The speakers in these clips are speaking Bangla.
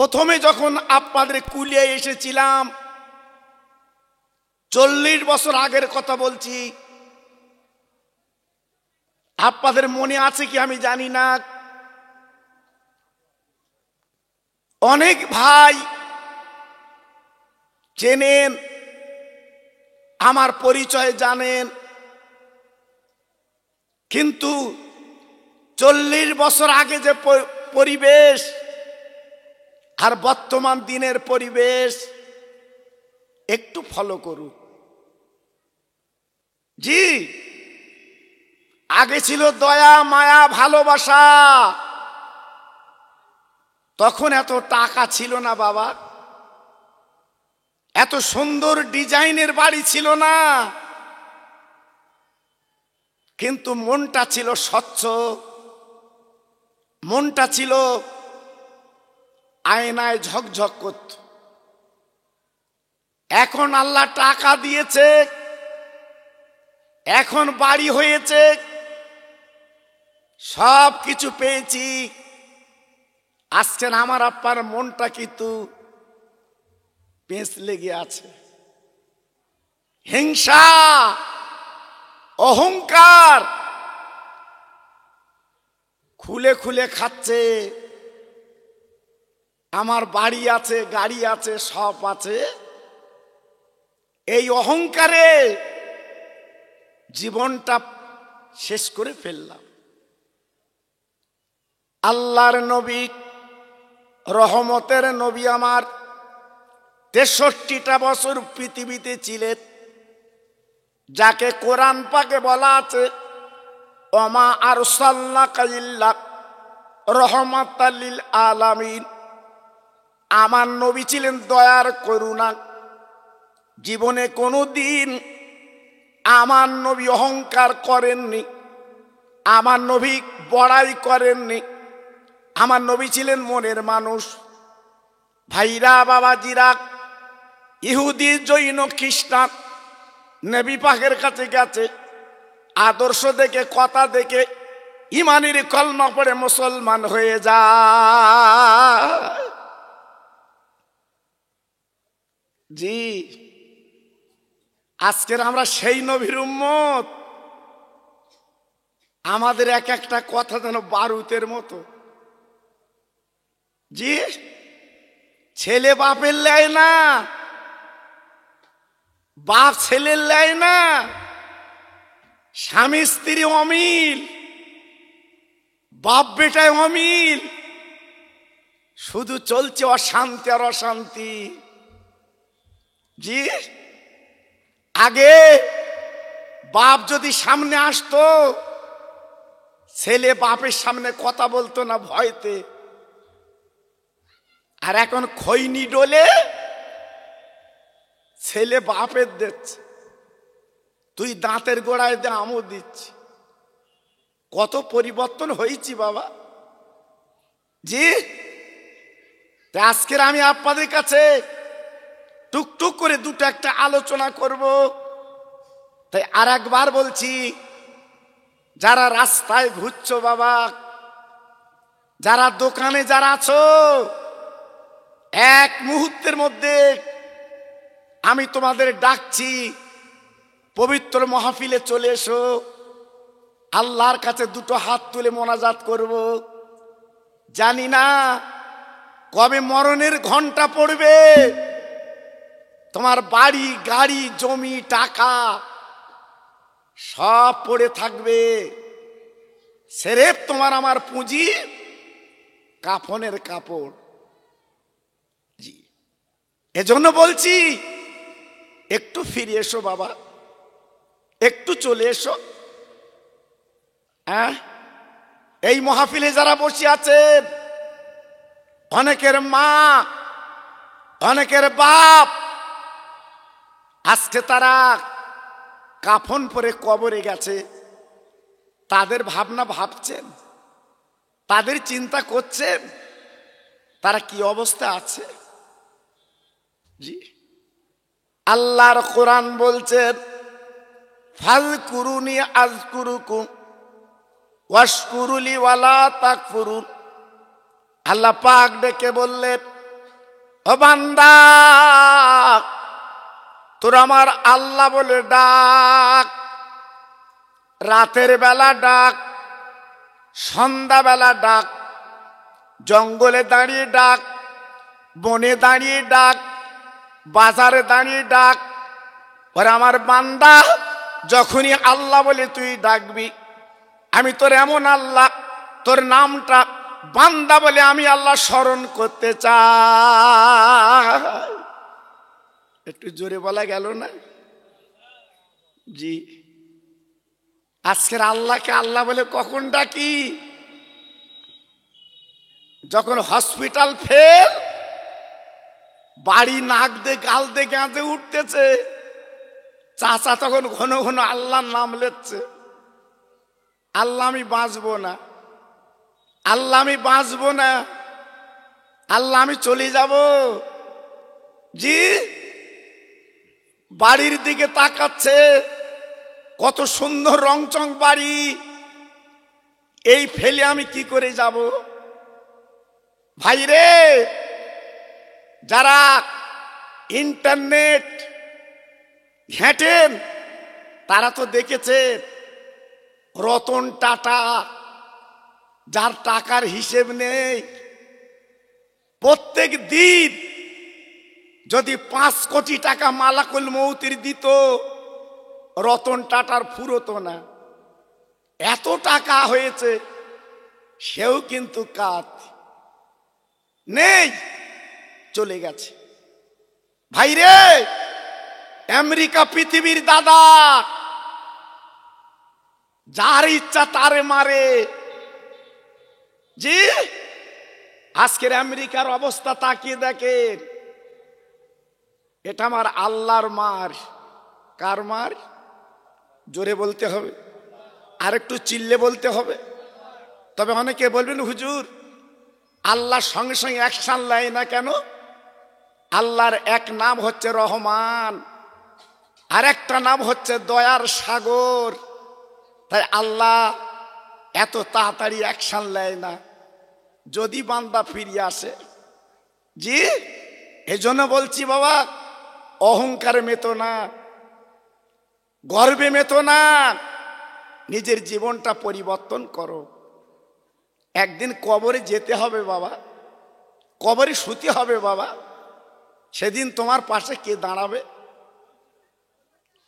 প্রথমে যখন আপনাদের কুলিয়ে এসেছিলাম, 40 বছর আগের কথা বলছি, আপনাদের মনে আছে কি আমি জানি না। অনেক ভাই চেনেন, আমার পরিচয় জানেন, কিন্তু 40 বছর আগে যে পরিবেশ আর বর্তমান দিনের পরিবেশ একটু ফলো করুন। জি, আগে ছিল দয়া মায়া ভালোবাসা, তখন এত টাকা ছিল না বাবা, এত সুন্দর ডিজাইনের বাড়ি ছিল না, কিন্তু মনটা ছিল স্বচ্ছ, মনটা ছিল আয়নায় ঝকঝক করত। এখন আল্লাহ টাকা দিয়েছে, এখন বাড়ি হয়েছে, সব কিছু পেয়েছি, আজকের আমার আপনার মনটা কিন্তু পেঁচ লেগে আছে। হিংসা, অহংকার খুলে খুলে খাচ্ছে। আমার বাড়ি আছে, গাড়ি আছে, সব আছে, এই অহংকারে জীবনটা শেষ করে ফেললাম। আল্লাহর নবী, রহমতের নবী আমার 63টা বছর পৃথিবীতে ছিলেন, যাকে কোরআন পাকে বলা আছে ওমা আরসালনাকা ইল্লা রাহমাতাল লিল আলামিন। আমার নবী ছিলেন দয়ার করুণা। জীবনে কোনো দিন আমার নবী অহংকার করেননি, আমার নবী বড়াই করেননি, আমার নবী ছিলেন মনের মানুষ। ভাইরা বাবাজিরা, ইহুদি জৈন খ্রিস্টান নবী পাকের কাছে গেছে, আদর্শ দেখে কথা দেখে ইমানের কলমা পড়ে মুসলমান হয়ে যায়। জি, আজকের আমরা সেই নবীর উম্মত। আমাদের এক একটা কথা যেন বারুদের মতো। জি, ছেলে বাপের লেয় না, বাপ ছেলের লেয় না, স্বামী স্ত্রী অমিল, বাপ বেটায় অমিল, শুধু চলছে অশান্তি আর অশান্তি। জি, আগে বাপ যদি সামনে আসতো, ছেলে বাপের সামনে কথা বলতো না ভয়তে। আর এখন খৈনি ডোলে ছেলে বাপের দিচ্ছে, তুই দাঁতের গোড়ায় দে, আমও দিচ্ছি। কত পরিবর্তন হয়েছি বাবা। জি, আজকের আমি আপনাদের কাছে টুকটুক করে দুটো একটা আলোচনা করব। তাই আর একবার বলছি, যারা রাস্তায় ঘুরছো বাবা, যারা দোকানে যারা আছো, এক মুহূর্তের মধ্যে আমি তোমাদের ডাকছি, পবিত্র মাহফিলে চলে এসো। আল্লাহর কাছে দুটো হাত তুলে মোনাজাত করব। জানি না কবে মরণের ঘন্টা পড়বে, তোমার বাড়ি গাড়ি জমি টাকা সব পড়ে থাকবে, সেরেফ তোমার আমার পুঁজি কাফনের কাপড়। জি, এজন্য বলছি একটু ফিরে এসো বাবা, একটু চলে এসো। হ্যাঁ, এই মাহফিলে যারা বসে আছেন, অনেকের মা, অনেকের বাপ আজকে তারা কাফন পরে কবরে গেছে। তাদের ভাবনা ভাবছেন, তাদের চিন্তা করছেন তারা কি অবস্থা আছে। জি, আল্লাহর কোরআন বলছেন ফাযকুরুনি আযকুরুকুম ওয়াশকুরুলি ওয়ালা তাকফুরুন। আল্লাহ পাক ডেকে বললেন, ও বান্দা, তোর আমার আল্লাহ বলে ডাক, রাতের বেলা ডাক, সন্ধ্যাবেলা ডাক, জঙ্গলে দাঁড়িয়ে ডাক, বনে দাঁড়িয়ে ডাক, বাজারে দাঁড়িয়ে ডাক। ওরে আমার বান্দা, যখনই আল্লাহ বলে তুই ডাকবি, আমি তোর এমন আল্লাহ, তোর নামটা বান্দা বলে আমি আল্লাহ স্মরণ করতে চাই। একটু জোরে বলা গেল না? জি। আজকের আল্লাহকে আল্লাহ বলে কখন ডাকি? যখন হসপিটাল ফেল, বাড়ি নাক দিয়ে গাল দিয়ে গাঁজে উঠতেছে, চাচা তখন ঘন ঘন আল্লাহর নাম লেচ্ছে, আল্লাহ আমি বাঁচবো না, আল্লাহ আমি বাঁচবো না, আল্লাহ আমি চলে যাব। জি, বাড়ির দিকে তাকাচ্ছে, কত সুন্দর রংচং বাড়ি, এই ফেলে আমি কি করে যাব? ভাইরে, যারা ইন্টারনেট ঘেঁটেন তারা তো দেখেছে রতন টাটা, যার টাকার হিসেব নেই, প্রত্যেক দিন যদি 5 কোটি টাকা মালাকুল মৌতির দিত, রতন টাটার ফুরতো না। এত টাকা হয়েছে, সেও কিন্তু কাত নেই, চলে গেছে। ভাইরে, আমেরিকা পৃথিবীর দাদা, যার ইচ্ছা তারে মারে। জি, আজকের আমেরিকার অবস্থা তাকিয়ে দেখেন, এটা আমার আল্লাহর মার। কার মার? জোরে বলতে হবে, আর একটু চিল্লে বলতে হবে। তবে অনেকে বলবেন, হুজুর আল্লাহর সঙ্গে সঙ্গে অ্যাকশন নেয় না কেন? আল্লাহর এক নাম হচ্ছে রহমান, আর একটা নাম হচ্ছে দয়ার সাগর। তাই আল্লাহ এত তাড়াতাড়ি অ্যাকশন নেয় না, যদি বান্দা ফিরিয়ে আসে। জি, এজন্য বলছি বাবা, অহংকারে মেতো না, গর্বে মেতো না, নিজের জীবনটা পরিবর্তন করো। একদিন কবরে যেতে হবে বাবা, কবরে শুতে হবে বাবা, সেদিন তোমার পাশে কে দাঁড়াবে?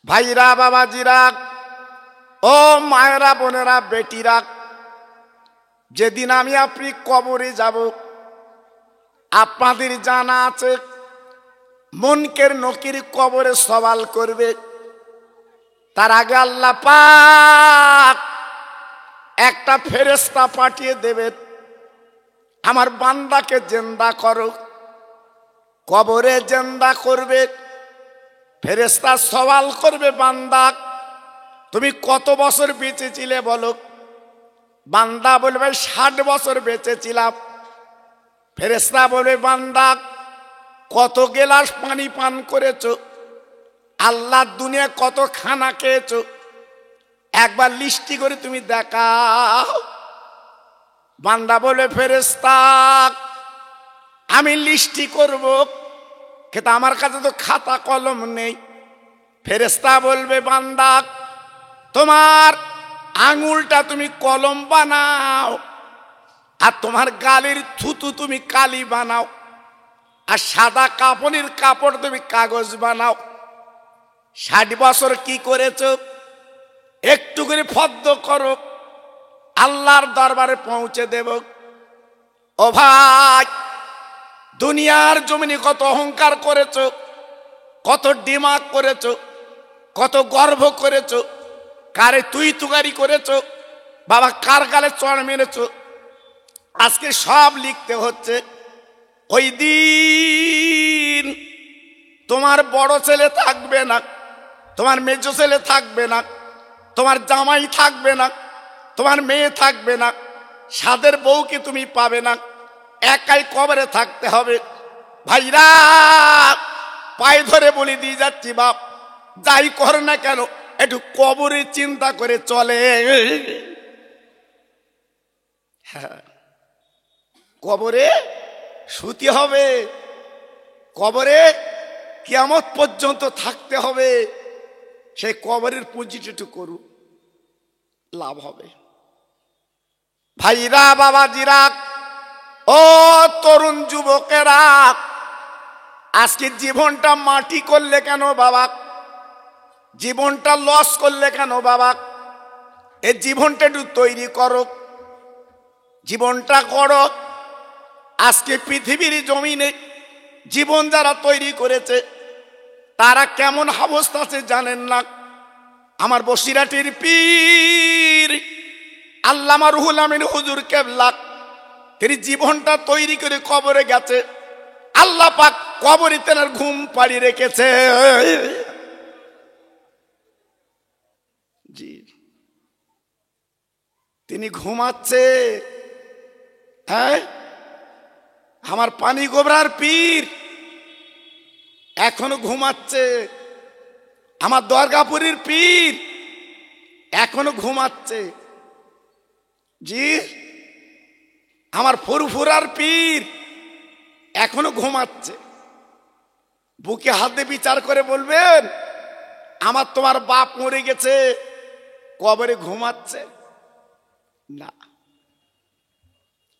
ভাইরা, বাবাজিরা, ও মায়েরা, বোনেরা, বেটিরা, যেদিন আমি আপনি কবরে যাব, আপনাদের জানা আছে মুনকের নকির কবরে সওয়াল করবে। তার আগে আল্লাহ পাক একটা ফেরেশতা পাঠিয়ে দেবেন, আমার বান্দাকে জিন্দা করো। কবরে জিন্দা করবে, ফেরেশতা সওয়াল করবে, বান্দা তুমি কত বছর বেঁচেছিলে বলো? বান্দা বলবে 60 বছর বেঁচেছিলাম। ফেরেশতা বলবে, বান্দা কত গেলাস পানি পান করেছো? আল্লাহর দুনিয়া কত খানা খেয়েছো? একবার লিস্টি করে তুমি দেখাও। বান্দা বলে, ফেরেশতা আমি লিস্টি করব, কিন্তু আমার কাছে তো খাতা কলম নেই। ফেরেশতা বলবে, বান্দা তোমার আঙুলটা তুমি কলম বানাও, আর তোমার গালের থুতু তুমি কালি বানাও, আর সাদা কাপড়ের কাপড় তুমি কাগজ বানাও। 60 বছর কি করেছো? একটু করে ফদ্দ করো, আল্লাহর দরবারে পৌঁছে দেব। ও ভাই, দুনিয়ার জমিনে কত অহংকার করেছো, কত ডিমাগ করেছো, কত গর্ব করেছো, কারে তুই তুগারি করেছো, বাবা কার গালে চড় মেরেছো, আজকে সব লিখতে হচ্ছে। ওই দিন তোমার বড় ছেলে থাকবে না, তোমার মেজো ছেলে থাকবে না, তোমার জামাই থাকবে না, তোমার মেয়ে থাকবে না, সাদের বউকে তুমি পাবে না, একাই কবরে থাকতে হবে। ভাইরা, পায়ে ধরে বলে দিয়ে যাচ্ছি, বাপ যাই কর না কেন একটু কবরে চিন্তা করে চলে। কবরে শুতে হবে, কবরে কিয়ামত পর্যন্ত থাকতে হবে, সেই কবরের পুঁজিটা একটু করু, লাভ হবে। ভাইরা, বাবাজিরা, ও তরুণ যুবকেরা, আজকে জীবনটা মাটি করলে কেন বাবা? জীবনটা লস করলে কেন বাবা? এই জীবনটা একটু তৈরি করো, জীবনটা করো। আজকে পৃথিবীর জমিনে জীবন যারা তৈরি করেছে তারা কেমন অবস্থা আছে জানেন না? আমার বসিরাটির পীর আল্লামা রুহুল আমিন হুজুর কেবলা, তিনি জীবনটা তৈরি করে কবরে গেছে। আল্লাহ পাক কবরে তেনার ঘুম পাড়িয়ে রেখেছে। জি, তিনি ঘুমাচ্ছে। হ্যাঁ, আমার পানি গোবরার পীর এখনো ঘুমাচ্ছে। আমার দরগাপুরীর পীর এখনো ঘুমাচ্ছে। জি, আমার ফুরফুরার পীর এখনো ঘুমাচ্ছে। বুকে হাতে বিচার করে বলবেন, আমার তোমার বাপ মরে গেছে, কবরে ঘুমাচ্ছে না।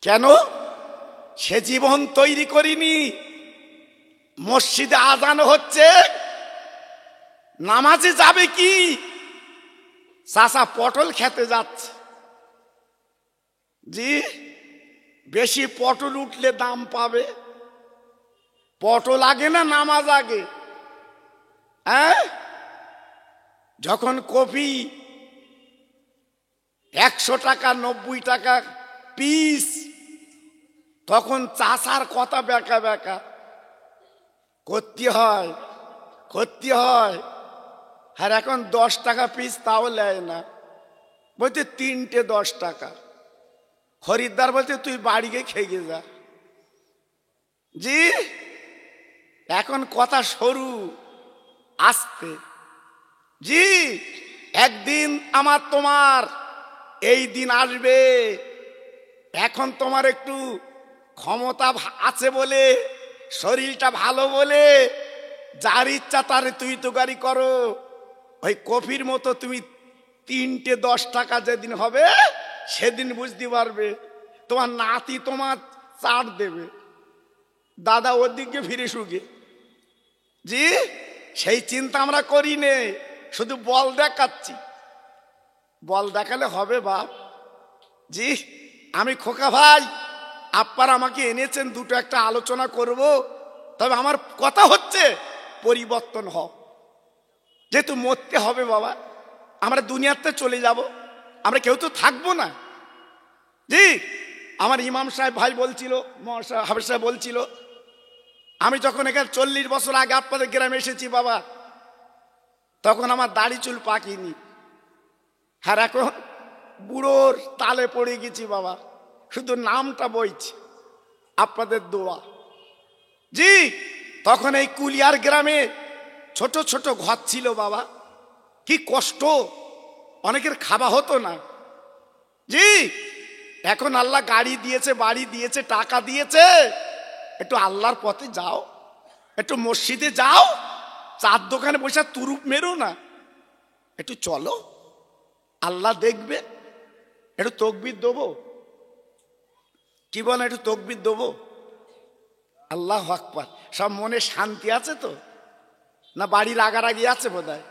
কেন? সে জীবন তৈরি করিনি। মসজিদে আজান হচ্ছে, নামাজে যাবে কি? চাচা পটল খেতে যাচ্ছে। জি, বেশি পটল উঠলে দাম পাবে। পটল আগে না নামাজ আগে? হ্যাঁ, যখন কপি 100 টাকা 90 টাকা পিস, তখন চাষার কথা বেকা বেকা করতে হয়, করতে হয়। আর এখন 10 টাকা পিস, তাও নেয় না, বলতে 3টে 10 টাকা। খরিদ্দার বলতে তুই বাড়ি গিয়ে খেয়ে যা। জি, এখন কথা সরু, আস্তে। জি, একদিন আমার তোমার এই দিন আসবে। এখন তোমার একটু ক্ষমতা আছে বলে, শরীরটা ভালো বলে, যার ইচ্ছা তারে তুই তো গাড়ি করো। ওই কফির মতো তুমি 3টে 10 টাকা যেদিন হবে সেদিন বুঝতে পারবে। তোমার নাতি তোমার চাট দেবে, দাদা ওর দিকে ফিরে শুকে। জি, সেই চিন্তা আমরা করি নে, শুধু বল দেখাচ্ছি। বল দেখালে হবে বাপ? জি, আমি খোকা ভাই, আপ্পার আমাকে এনেছেন, দুটো একটা আলোচনা করব। তবে আমার কথা হচ্ছে পরিবর্তন হও। যেহেতু মরতে হবে বাবা, আমরা দুনিয়াতে চলে যাব, আমরা কেউ তো থাকবো না। জি, আমার ইমাম সাহেব ভাই বলছিল, হাফেজ সাহেব বলছিল, আমি যখন এখানে 40 বছর আগে আপনাদের গ্রামে এসেছি বাবা, তখন আমার দাড়ি চুল পাকিনি। আর এখন বুড়োর তালে পড়ে গেছি বাবা, শুধু নামটা বইছে, আপনাদের দোয়া। জি, তখন এই কুলিয়ার গ্রামে ছোট ছোট ঘর ছিল বাবা, কি কষ্ট, অনেকের খাওয়া হতো না। জি, এখন আল্লাহ গাড়ি দিয়েছে, বাড়ি দিয়েছে, টাকা দিয়েছে। একটু আল্লাহর পথে যাও, একটু মসজিদে যাও, চার দোকানে বসে তুরুপ মেরো না, একটু চলো, আল্লাহ দেখবে। একটু তকবির দেবো, কি বলে, একটু তকবির দেবো। আল্লাহু আকবার। সব মনে শান্তি আছে তো? না বাড়ি রাগারাগি আছে বোধহয়?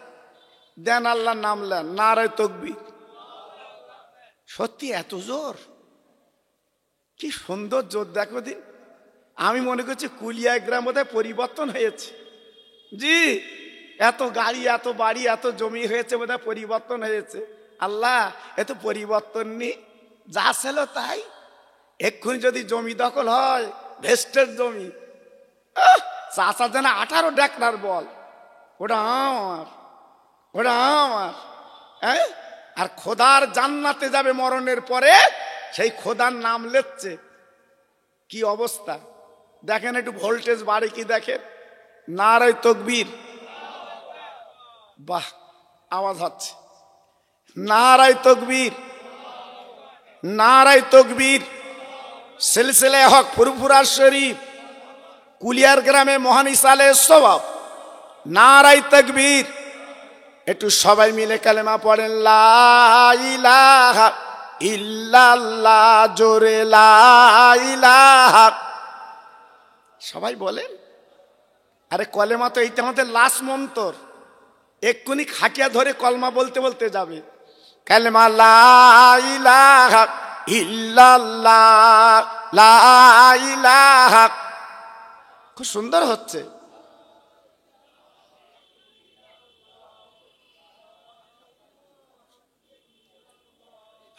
দেন আল্লাহর নাম নেন, নারায়ে তকবির। সত্যি এত জোর, কি সুন্দর জোর দেখো দিন। আমি মনে করছি কুলিয়া গ্রাম বোধহয় পরিবর্তন হয়েছে। জি, এত গাড়ি, এত বাড়ি, এত জমি হয়েছে, বোধহয় পরিবর্তন হয়েছে। আল্লাহ, এত পরিবর্তন নেই, যা ছিল তাই। এক্ষুনি যদি জমি দখল হয়, ভেস্টের জমি, চাষা যেন 18 ডেকনার বল, ওটা আমার, ওটা আমার। হ্যাঁ, আর খোদার জান্নাতে যাবে মরণের পরে, সেই খোদার নাম লেখছে। কি অবস্থা দেখেন, একটু ভোল্টেজ বাড়ে কি দেখেন। নারায়ে তাকবীর। বাহ, আওয়াজ হচ্ছে। নারায়ে তাকবীর, নারায়ে তাকবীর। সিলসিলায়ে হক ফুরফুরা শরীফ কুলিয়ার গ্রামে মহান ঈসা আলাইহিস সালাম, নারাই তাকবীর। একটু সবাই মিলে কালেমা পড়েন, লা ইলাহা ইল্লাল্লাহ, জোরে লা ইলাহা। সবাই বলেন। আরে কলেমা তো এইটা আমাদের লাস্ট মন্তর, এক্ষুনি খাটিয়া ধরে কলমা বলতে বলতে যাবে। কালেমা লা ইলাহা ইল্লাল্লাহ, লা ইলাহা। খুব সুন্দর হচ্ছে।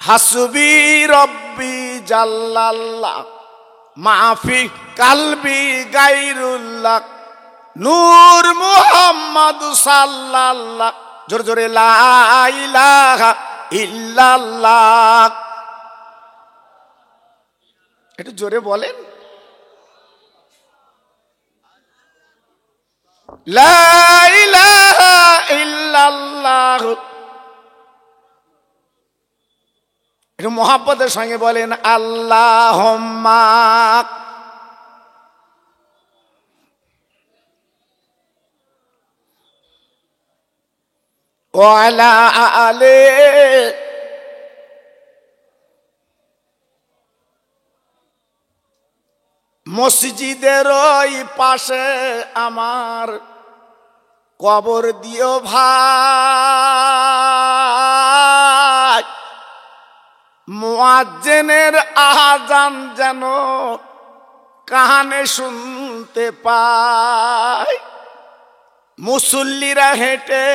হাসবি রব্বি জাল্লাল্লাহ, মাফি কালবি গায়রুল্লাহ, নূর মুহাম্মদ সাল্লাল্লাহ। জোরে জোরে লা ইলাহা ইল্লাল্লাহ। একটু জোরে বলেন, লা ইলাহা ইল্লাল্লাহ। একটু মোহাব্বতের সঙ্গে বলেন, আল্লাহুম্মা। ওয়ালা আলে। মসজিদের ওই পাশে আমার কবর দিও ভাই, মুয়াজ্জিনের আযান যেন কানে শুনতে পাই। মুসল্লিরা হেঁটে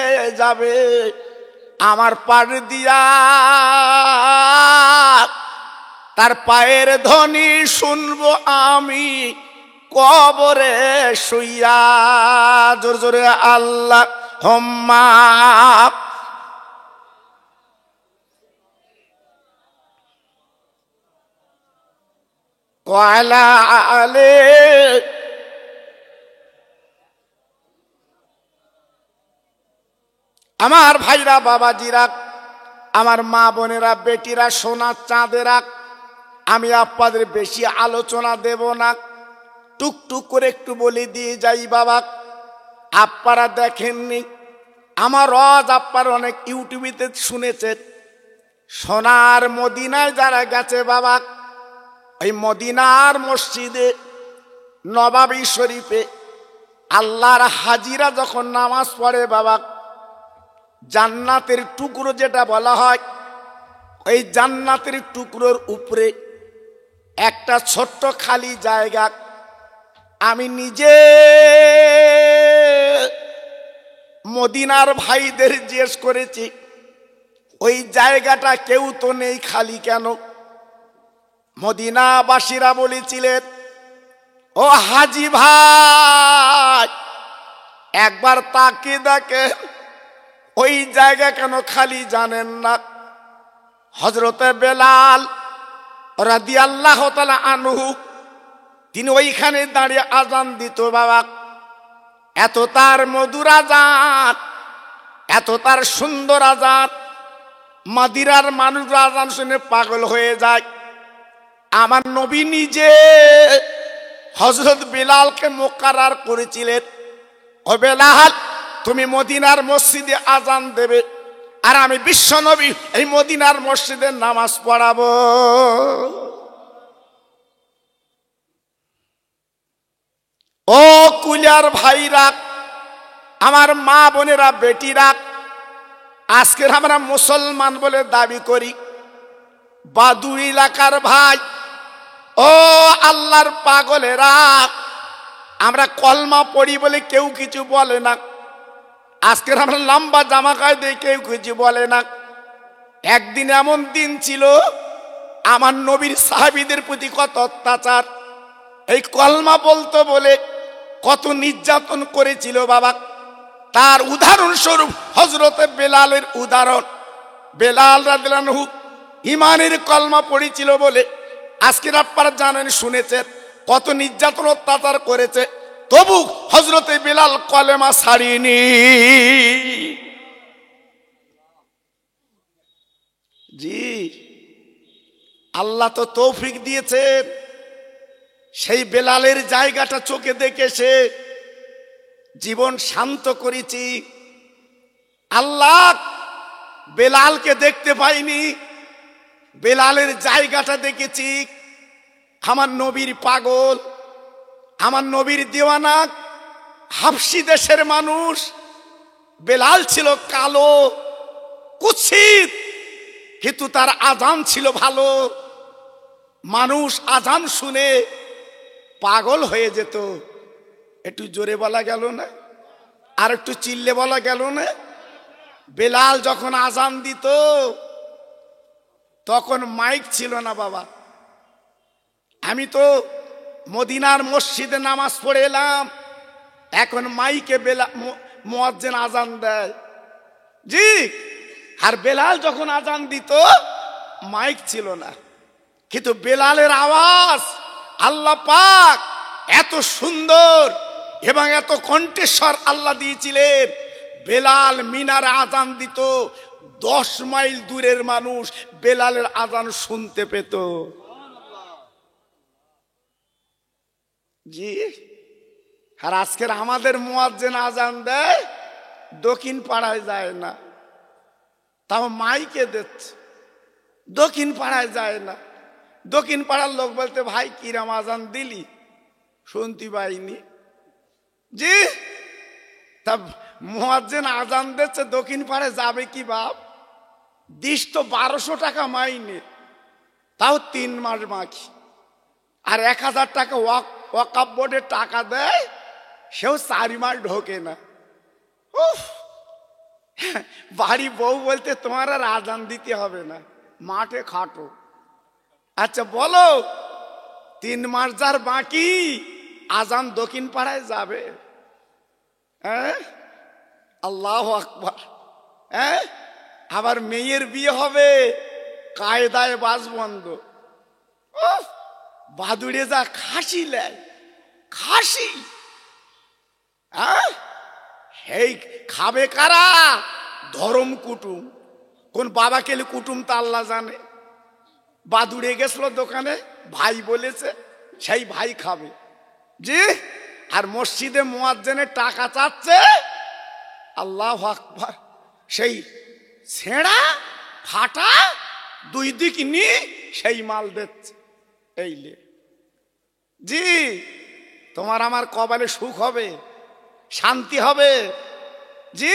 যাবে আমার পার দিয়া, তার পায়ের ধ্বনি শুনবো আমি কবরে শুইয়া। জোর জোরে আল্লাহুম্মা। ওয়ালা আলে। আমার ভাইরা, বাবাজিরা, আমার মা বোনেরা, বেটিরা, সোনা চাঁদেরা, আমি আপনাদের বেশি আলোচনা দেব না, টুকটুক করে একটু বলে দিয়ে যাই। বাবা, আপনারা দেখেননি আমার রজ, আপনারা অনেক ইউটিউবেতে শুনেছেন, সোনার মদিনায় যারা গেছে বাবা, ওই মদিনার মসজিদে নবাবী শরীফে আল্লাহর হাজিরা যখন নামাজ পড়ে বাবা, জান্নাতের টুকরো যেটা বলা হয়, ওই জান্নাতের টুকরোর উপরে একটা ছোট্ট খালি জায়গা, আমি নিজে মদিনার ভাইদের জিজ্ঞেস করেছি, ওই জায়গাটা কেউ তো নেই, খালি কেন? মদিনাবাসীরা বলেছিলেন, ও হাজি ভাই, একবার তাকে দেখে ওই জায়গা কেন খালি জানেন না? হযরতে বেলাল রাদিয়াল্লাহু তাআলা আনহু তিনি ওইখানে দাঁড়িয়ে আজান দিত বাবা। এত তার মধুর আজান, এত তার সুন্দর আজান, মদিনার মানুষরা আজান শুনে পাগল হয়ে যায়। আমার নবী নিজে হযরত বেলালকে মুকাররার করেছিলেন, ও বেলাল, তুমি মদিনার মসজিদে আজান দেবে, আর আমি বিশ্ব নবী এই মদিনার মসজিদে নামাজ পড়াবো। ও কুলিয়ার ভাইরা, আমার মা বোনেরা, বেটিরা, আজকের আমরা মুসলমান বলে দাবি করি, বাদুই এলাকার ভাই, ও আল্লাহর পাগলেরা, আমরা কলমা পড়ি বলে কেউ কিছু বলে না। আজকের আমরা লম্বা জামা গায়ে দিয়ে কেউ কিছু বলে না। একদিন এমন দিন ছিল, আমার নবীর সাহাবীদের প্রতি কত অত্যাচার, এই কলমা বলতো বলে কত নির্যাতন করেছিল বাবা। তার উদাহরণস্বরূপ হযরতে বেলালের উদাহরণ। বেলাল রাদিয়াল্লাহু আনহু ইমানের কলমা পড়েছিল বলে আজকের আপনারা জানেন, শুনেছেন কত নির্যাতন অত্যাচার করেছে, তবু হযরতে বেলাল কলেমা ছাড়েনি। জি, আল্লাহ তো তৌফিক দিয়েছেন, সেই বেলালের জায়গাটা চোখে দেখে সে জীবন শান্ত করেছি। আল্লাহ বেলালকে দেখতে পাইনি, বেলালের জায়গাটা দেখেছি। আমার নবীর পাগল, আমার নবীর দিওয়ানা, হাবশি দেশের মানুষ। বেলাল ছিল কালো কুৎসিত, কিন্তু তার আজান ছিল ভালো। মানুষ আজান শুনে পাগল হয়ে যেত। একটু জোরে বলা গেল না? আর একটু চিল্লে বলা গেল না? বেলাল যখন আজান দিত তখন মাইক ছিল না বাবা। আমি তো মদিনার মসজিদে নামাজ পড়ে এলাম, এখন মাইকে মুয়াজ্জিন আজান দেয়। জি, আর বেলাল যখন আজান দিত মাইক ছিল না, কিন্তু বেলালের আওয়াজ আল্লাহ পাক এত সুন্দর এবং এত কণ্ঠস্বর আল্লাহ দিয়েছিলেন। বেলাল মিনারে আজান দিত, 10 মাইল দূরের মানুষ বেলালের আজান শুনতে পেত। জি, আর আজকের আমাদের মুয়াজ্জিন আজান দেয়, দক্ষিণ পাড়ায় যায় না, তাও মাইকে দিচ্ছে। দক্ষিণ পাড়ায় যায় না, দক্ষিণ পাড়ার লোক বলতে ভাই কিরাম আজান দিলি, শুনতে পাইনি। জি, তা মুয়াজ্জিন আজান দিচ্ছে, দক্ষিণ পাড়ায় যাবে কি বাপ? দিস তো 1200 টাকা মাইনে, তাও 3 মাস বাকি। আর 1000 টাকা ওয়াকফ বোর্ডের টাকা দেয়, সেও 4 মাস ঢোকে না। উফ, বাড়ি বউ বলতে তোমার আর আজান দিতে হবে না, মাঠে খাটো। আচ্ছা বলো, 3 মাস যার বাকি, আজান দক্ষিণ পাড়ায় যাবে? হ্যাঁ, আল্লাহু আকবার। হ্যাঁ, আবার মেয়ের বিয়ে হবে, কায়দায় বাস বন্ধ। বাদুড়ে যা খাসি লেয়, খাসি। হ্যাঁ, এই খাবে কারা? ধরম কুটুম। কোন বাবা কেলে কুটুম তা আল্লাহ জানে। বাদুড়ে গেছিল দোকানে, ভাই বলেছে, সেই ভাই খাবে। জি, আর মসজিদে মুয়াজ্জিনের টাকা চাচ্ছে, আল্লাহু আকবার। সেই ছেঁড়া ফাটা 2 দিক নি সেই মাল দিচ্ছে। এইলে জি, তোমার আমার কপালে সুখ হবে, শান্তি হবে। জি,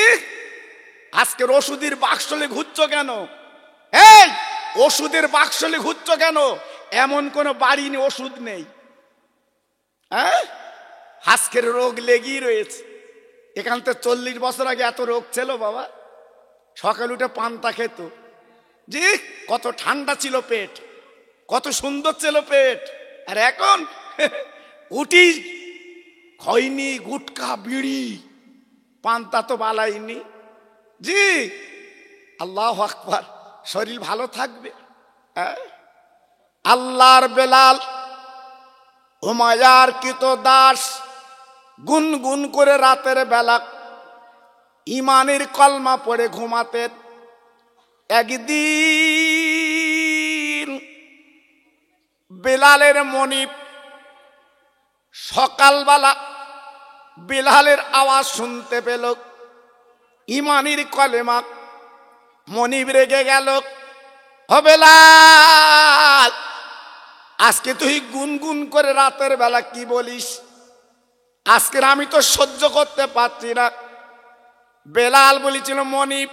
আজকের ওষুধের বাক্সলে ঘুরছ কেন? এই ওষুধের বাক্সলে ঘুরছ কেন? এমন কোন বাড়ি নেই ওষুধ নেই। হ্যাঁ, আজকের রোগ লেগেই রয়েছে। এখান থেকে 40 বছর আগে এত রোগ ছিল বাবা। সকাল উঠে পান্তা খেত। জি, কত ঠান্ডা ছিল পেট, কত সুন্দর ছিল পেট। আর এখন উঠি খৈনি, গুটকা, বিড়ি, পান্তা তো বালাইনি। জি, আল্লাহু আকবার। শরীর ভালো থাকবে। আল্লাহর বেলাল হুমায়ার কৃত দাস গুনগুন করে রাতের বেলা ইমানের কলমা পড়ে ঘুমাতেন। একদিন বেলালের মনিব সকালবেলা বেলালের আওয়াজ শুনতে পেল, ইমানের কলেমা। মনিব রেগে গেল, ও বেলাল, আজকে তুই গুনগুন করে রাতের বেলা কি বলিস? আজকের আমি তো সহ্য করতে পারছি না। বেলাল বলেছিল, মনিব,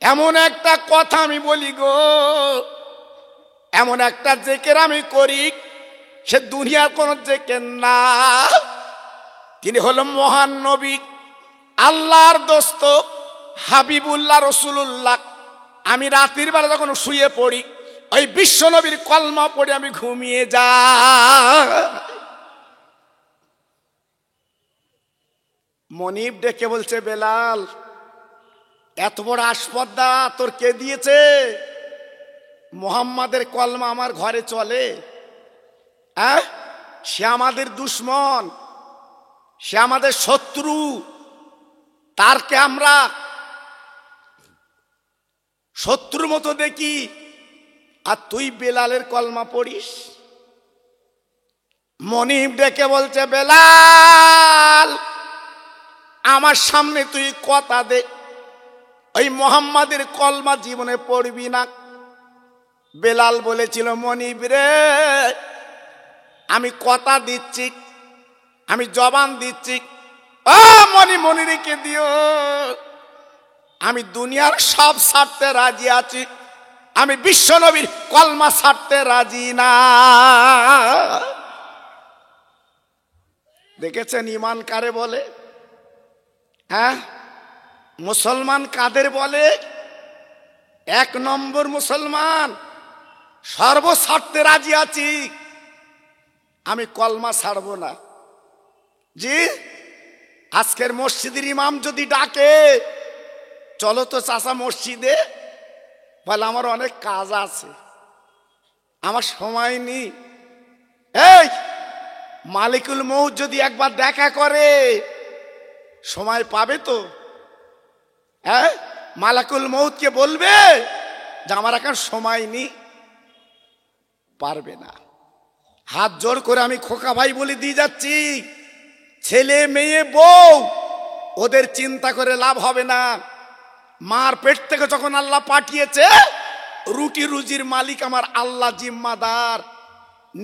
এমন একটা কথা আমি বলি গো, এমন একটা জেকের আমি করি, সে দুনিয়ার কোন জেকের না। তিনি হলো মহান নবী, আল্লাহর দোস্ত, হাবিবুল্লাহ, রসুল্লাহ। আমি রাতের বেলা যখন শুয়ে পড়ি, ওই বিশ্ব নবীর কলমা পড়ে আমি ঘুমিয়ে যাই। মনিব ডেকে বলছে, বেলাল, এত বড় আসপদ্দা তোর কে দিয়েছে? মোহাম্মদের কলমা আমার ঘরে চলে? হ্যাঁ, সে আমাদের দুশ্মন, সে আমাদের শত্রু, তারকে আমরা শত্রুর মতো দেখি, আর তুই বেলালের কলমা পড়িস? মনিব ডেকে বলছে, বেলাল আমার সামনে তুই কথা দে, ওই মোহাম্মদের কলমা জীবনে পড়বি না। বেলাল বলেছিল, মনিব রে আমি কথা দিচ্ছি, আমি জবান দিচ্ছি, ও মনিরকে দিও, আমি দুনিয়ার সব ছাড়তে রাজি আছি, আমি বিশ্ব নবীর কলমা ছাড়তে রাজি না। দেখেছেন ইমান কারে বলে? হ্যাঁ, মুসলমান কাদের বলে? এক নম্বর মুসলমান, সর্বস্বার্থে রাজি আছি, আমি কলমা ছাড়বো না। জি, আজকের মসজিদের ইমাম যদি ডাকে, চলো তো চাচা মসজিদে, বলে আমার অনেক কাজ আছে, আমার সময় নেই। এই মালিকুল মউত যদি একবার দেখা করে, সময় পাবে তো? হ্যাঁ, মালাকুল মউতকে বলবে যে আমার এখন সময় নেই? পারবে না। হাত জোর করে আমি খোকা ভাই বলে দিয়ে যাচ্ছি, ছেলে মেয়ে বউ ওদের চিন্তা করে লাভ হবে না। মার পেট থেকে যখন আল্লাহ পাঠিয়েছে, রুটি রুজির মালিক আমার আল্লাহ, জিম্মাদার।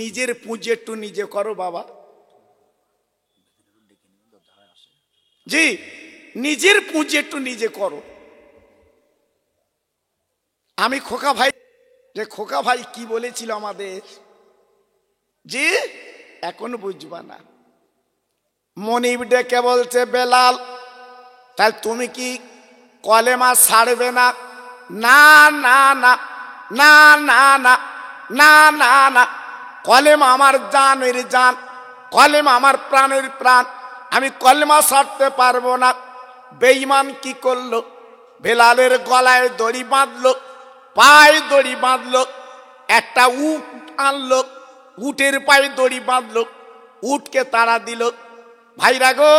নিজের পুঁজি একটু নিজে করো বাবা। জি, নিজের পুঁজি একটু নিজে করো। আমি খোকা ভাই, যে খোকা ভাই কি বলেছিল আমাদের, জি এখন বুঝবা না। মনিব ডেকে বলছে, বেলাল তাহলে তুমি কি কলেমা ছাড়বে না? না না না না না না না না না, কলেমা আমার জানের জান, কলেমা আমার প্রাণের প্রাণ, আমি কলেমা ছাড়তে পারবো না। বেঈমান কি করলো? বেলালের গলায় দড়ি বাঁধলো, পায়ে দড়ি বাঁধলো, একটা উট আনলো, উটের পায়ে দড়ি বাঁধলো, উটকে তাড়া দিল। ভাইরা গো,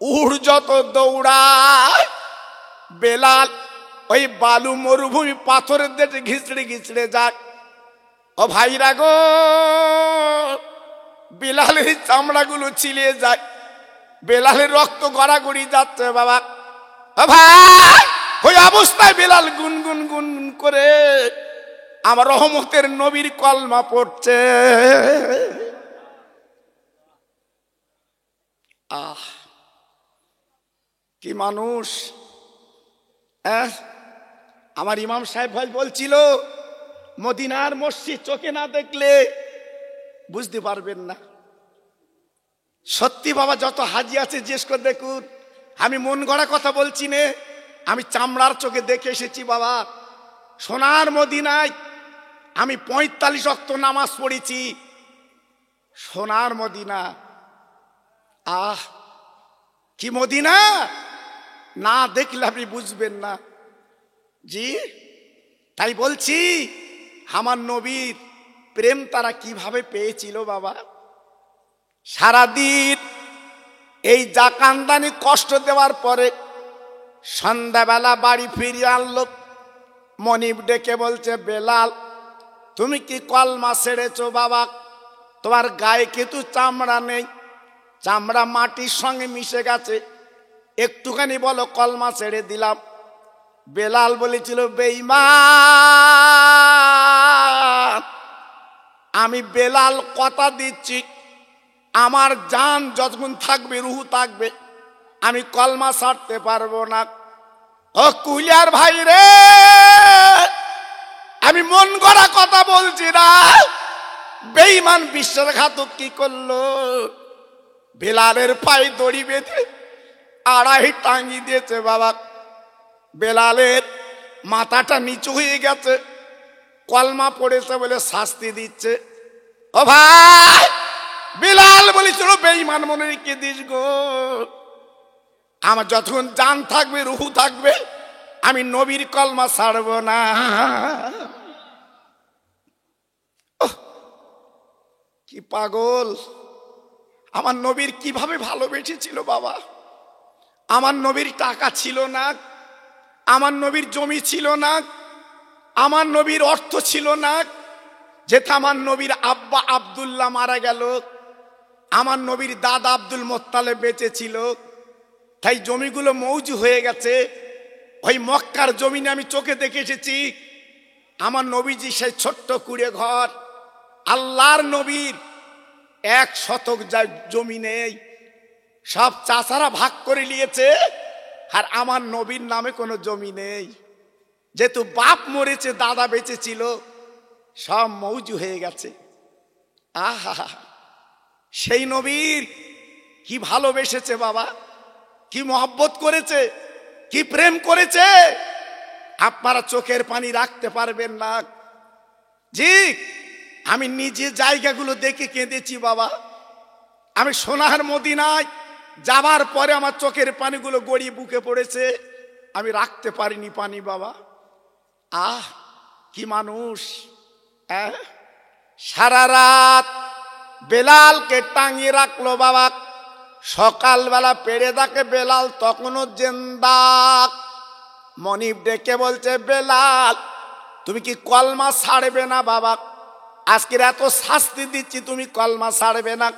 উট যত দৌড়ায়, বেলাল ওই বালু মরুভূমি পাথরের দিকে ঘিচড়ে ঘিচড়ে যায়। ও ভাইরা গো, বেলালের চামড়াগুলো ছিলিয়ে যায়, বেলালের রক্ত গড়াগড়ি যাচ্ছে বাবা। ও ভাই, ওই অবস্থায় বেলাল গুনগুন গুনগুন করে আমার রহমতের নবীর কলমা পড়ছে। আহ কি মানুষ! আমার ইমাম সাহেব ভাই বলছিল, মদিনার মসজিদ চোখে না দেখলে বুঝতে পারবেন না। সত্যি বাবা, যত হাজি আছে জিজ্ঞেস করে দেখুন, আমি মন গড়া কথা বলছি নে, আমি চামড়ার চোখে দেখে এসেছি বাবা। সোনার মদিনায় আমি 45 ওয়াক্ত নামাজ পড়েছি, সোনার মদিনা। আহ কি মদিনা! না দেখলে আপনি বুঝবেন না। জি, তাই বলছি, আমার নবীর প্রেম তারা কিভাবে পেয়েছিল বাবা। সারাদিন এই জাকান্দানি কষ্ট দেওয়ার পরে সন্ধ্যাবেলা বাড়ি ফিরিয়ে আনলো। মনিব ডেকে বলছে, বেলাল তুমি কি কলমা ছেড়েছো বাবা? তোমার গায়ে কিন্তু চামড়া নেই, চামড়া মাটির সঙ্গে মিশে গেছে, একটুখানি বলো কলমা ছেড়ে দিলাম। বেলাল বলেছিল, বেঈমান, আমি বেলাল কথা দিচ্ছি, আমার জান যতক্ষণ থাকবে, রুহু থাকবে, আমি কলমা ছাড়তে পারবো না। ও কুলিয়ার ভাই রে, আমি মন গড়া কথা বলছি না। বেঈমান বিশ্বাসঘাতক কি করলো? বেলালের পায়ে দড়ি বেঁধে আড়াই টাঙ্গি দিয়েছে বাবা। বেলালের মাথাটা নিচু হয়ে গেছে, কলমা পড়েছে বলে শাস্তি দিচ্ছে। ও ভাই, বেলাল বলেছিল, বেঈমান মনে রেখে দিস গো, আমার যতক্ষণ জান থাকবে, রুহু থাকবে, আমি নবীর কলমা ছাড়ব না। কি পাগল! আমার নবীর কিভাবে ভালোবেসেছিল বাবা। আমার নবীর টাকা ছিল না, আমার নবীর জমি ছিল না, আমার নবীর অর্থ ছিল না, যেটা আমার নবীর আব্বা আব্দুল্লাহ মারা গেল, আমার নবীর দাদা আব্দুল মোত্তালেব বেঁচে ছিল, তাই জমিগুলো মৌজু হয়ে গেছে। ওই মক্কার জমিনে আমি চোখে দেখে এসেছি আমার নবীজি সেই ছোট্ট কুড়ে ঘর, আল্লাহর নবীর 1 শতক জমি নেই, সব চাচারা ভাগ করে নিয়েছে, আর আমার নবীর নামে কোনো জমি নেই। যেহেতু বাপ মরেছে, দাদা বেঁচে ছিল, সব মৌজু হয়ে গেছে। আহা, সেই নবীর কি ভালোবেসেছে বাবা, কি মহব্বত করেছে, কি প্রেম করেছে, আপনারা চোখের পানি রাখতে পারবেন না। জি, আমি নিজে জায়গাগুলো দেখে কেঁদেছি বাবা। আমি সোনার মদিনায় যাবার পরে আমার চোখের পানিগুলো গড়িয়ে বুকে পড়েছে, আমি রাখতে পারিনি পানি বাবা। আহ, কি মানুষ! সারা রাত বেলালকে টাঙিয়ে রাখলো বাবা, সকালবেলা পেড়ে দেখে বেলাল তখনও জিন্দা। মনিব ডেকে বলছে, বেলাল তুমি কি কলমা ছাড়বে না বাবা? আজকের এত শাস্তি দিচ্ছি, তুমি কলমা ছাড়বে না?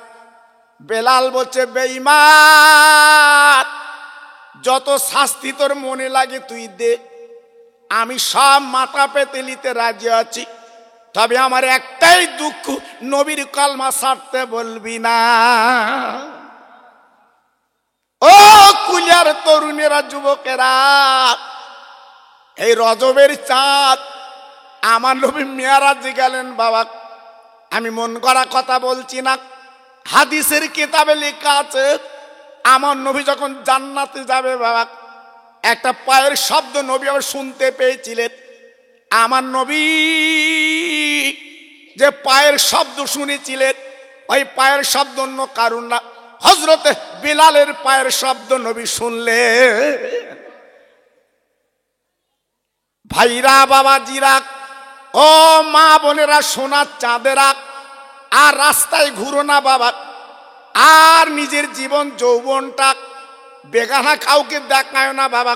বেলাল বলছে, বেঈমান, যত শাস্তি তোর মনে লাগে তুই দে, আমি সব মাথা পেতে নিতে রাজি আছি, তবে আমার একটাই দুঃখ, নবীর কলমা ছাড়তে বলবি না। ও কুলিয়ার তরুণেরা, যুবকেরা, এই রজবের চাঁদ আমার নবী মেরাজে গেলেন বাবা। আমি মন করা কথা বলছি না, হাদিসের কিতাবে লেখা আছে আমার নবী যখন জান্নাতে যাবে বাবা, একটা পায়ের শব্দ নবী আবার শুনতে পেয়েছিলেন। আমার নবী যে পায়ের শব্দ শুনেছিলেন, ওই পায়ের শব্দ অন্য কারণ না, হযরতে বিলালের পায়ের শব্দ নবী শুনলেন। ভাইরা, বাবাজিরা, ও মা বোনেরা, সোনার চাঁদেরা, আর রাস্তায় ঘুরো না বাবা, আর নিজের জীবন যৌবনটা বেগানা কাউকে দেখায় না বাবা,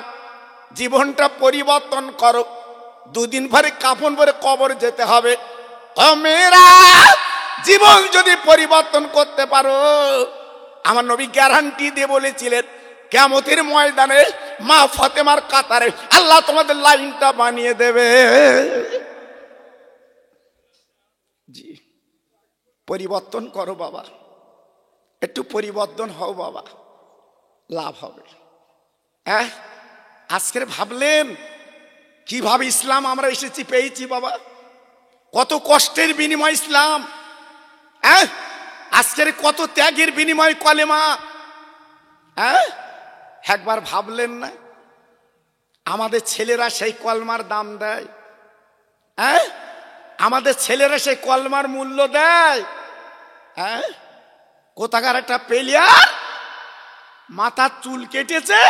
জীবনটা পরিবর্তন করো। 2 দিন পরে কাফন পরে কবর যেতে হবে। ও মেয়েরা, জীবন যদি পরিবর্তন করতে পারো, আমার নবী গ্যারান্টি দিয়ে বলেছিলেন, কিয়ামতের ময়দানে মা ফাতেমার কাতারে আল্লাহ তোমাদের লাইনটা বানিয়ে দেবে। জি, পরিবর্তন করো বাবা, একটু পরিবর্তন হও বাবা, লাভ হবে। আজকের ভাবলেন কিভাবে ইসলাম আমরা এসেছি, পেয়েছি বাবা, কত কষ্টের বিনিময় ইসলাম, আজকের কত ত্যাগের বিনিময় কলেমা। একবার ভাবলেন না আমাদের ছেলেরা সেই কলমার দাম দেয়? আমাদের ছেলেরা সেই কলমার মূল্য দেয়? কোথাকার একটা পেলিয়ার মাথার চুল কেটেছে,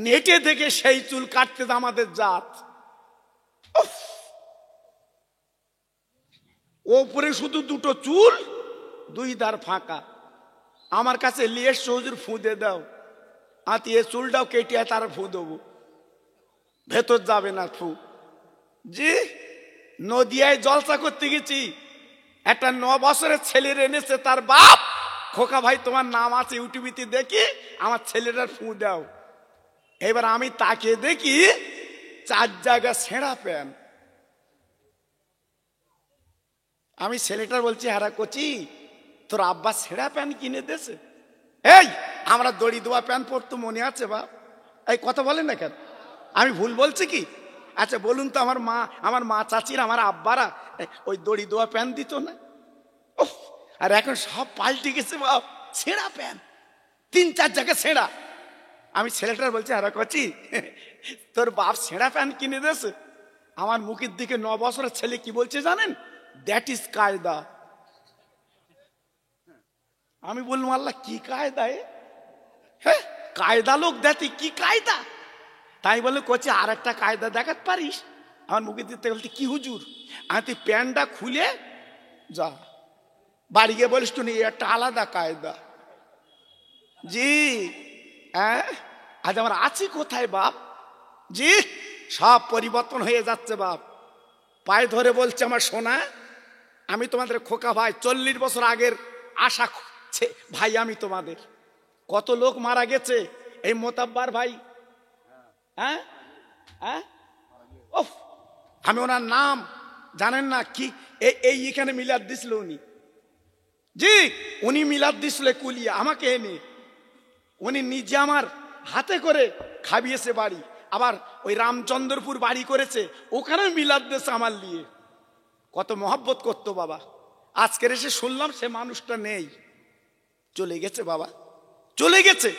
নেটে দেখে সেই চুল কাটতে আমাদের জাত, ওপরে শুধু 2টো চুল, 2 ধার ফাঁকা। আমার কাছে লিয়ে হুজুর ফুঁদে দাও, আতি এ চুলটাও কেটে তার ফু দেবো, ভেতর যাবে না ফু। জি, নদিয়ায় জলসা করতে গেছি, একটা 9 বছরের ছেলের এনেছে তার বাপ, খোকা ভাই তোমার নাম আছে ইউটিউবিতে দেখি, আমার ছেলেটার ফু দাও। এবার আমি তাকে দেখি 4 জায়গা ছেঁড়া প্যান। আমি ছেলেটার বলছি, হারা কচি তোর আব্বা ছেঁড়া প্যান কিনে দেছে? এই আমরা দড়ি দেওয়া প্যান পরতো, মনে আছে বাপ? এই কথা বলেন না কেন? আমি ভুল বলছি কি? আচ্ছা বলুন তো, আমার মা চাচির, আমার আব্বারা ওই দড়ি দেওয়া প্যান দিত না? আর এখন সব পাল্টে গেছে বাপ, ছেঁড়া প্যান, 3-4 জায়গা ছেঁড়া। আমি ছেলেটার বলছি, হারা কচি তোর বাপ ছেঁড়া প্যান কিনে দেছে? আমার মুখের দিকে 9 বছরের ছেলে কি বলছে জানেন? দ্যাট ইজ কায়দা। আমি বললাম, আল্লাহ কি কায়দা? হ্যাঁ, কায়দা লোক দেখি, কি কায়দা? তাই বলে কচি আর একটা কায়দা দেখাতে পারিস? আমার মুখের দিতে বলতে, কি হুজুর? আমি তুই প্যান্টটা খুলে যা, বাড়ি গিয়ে বলিস তো, একটা আলাদা কায়দা। জি, আজ আমার আছি কোথায় বাপ? জি, সব পরিবর্তন হয়ে যাচ্ছে বাপ। পায়ে ধরে বলছে আমার সোনা, আমি তোমাদের খোকা ভাই, 40 বছর আগের আশা ভাই আমি তোমাদের। কত লোক মারা গেছে, এই মোতাব্বার ভাই, হ্যাঁ হ্যাঁ, ওফ, আমি ওনার নাম জানেন না কি, এইখানে মিলাদ দিছিল উনি, জি উনি মিলাদ দিছিল কুলিয়া আমাকে এনে, উনি নিজে আমার হাতে করে খাবিয়েছে বাড়ি, আবার ওই রামচন্দ্রপুর বাড়ি করেছে, ওখানে মিলাদ দিয়েছে আমার লিয়ে। কত মহব্বত করতো বাবা। আজকের এসে শুনলাম সে মানুষটা নেই, চলে গেছে বাবা, চলে গেছে।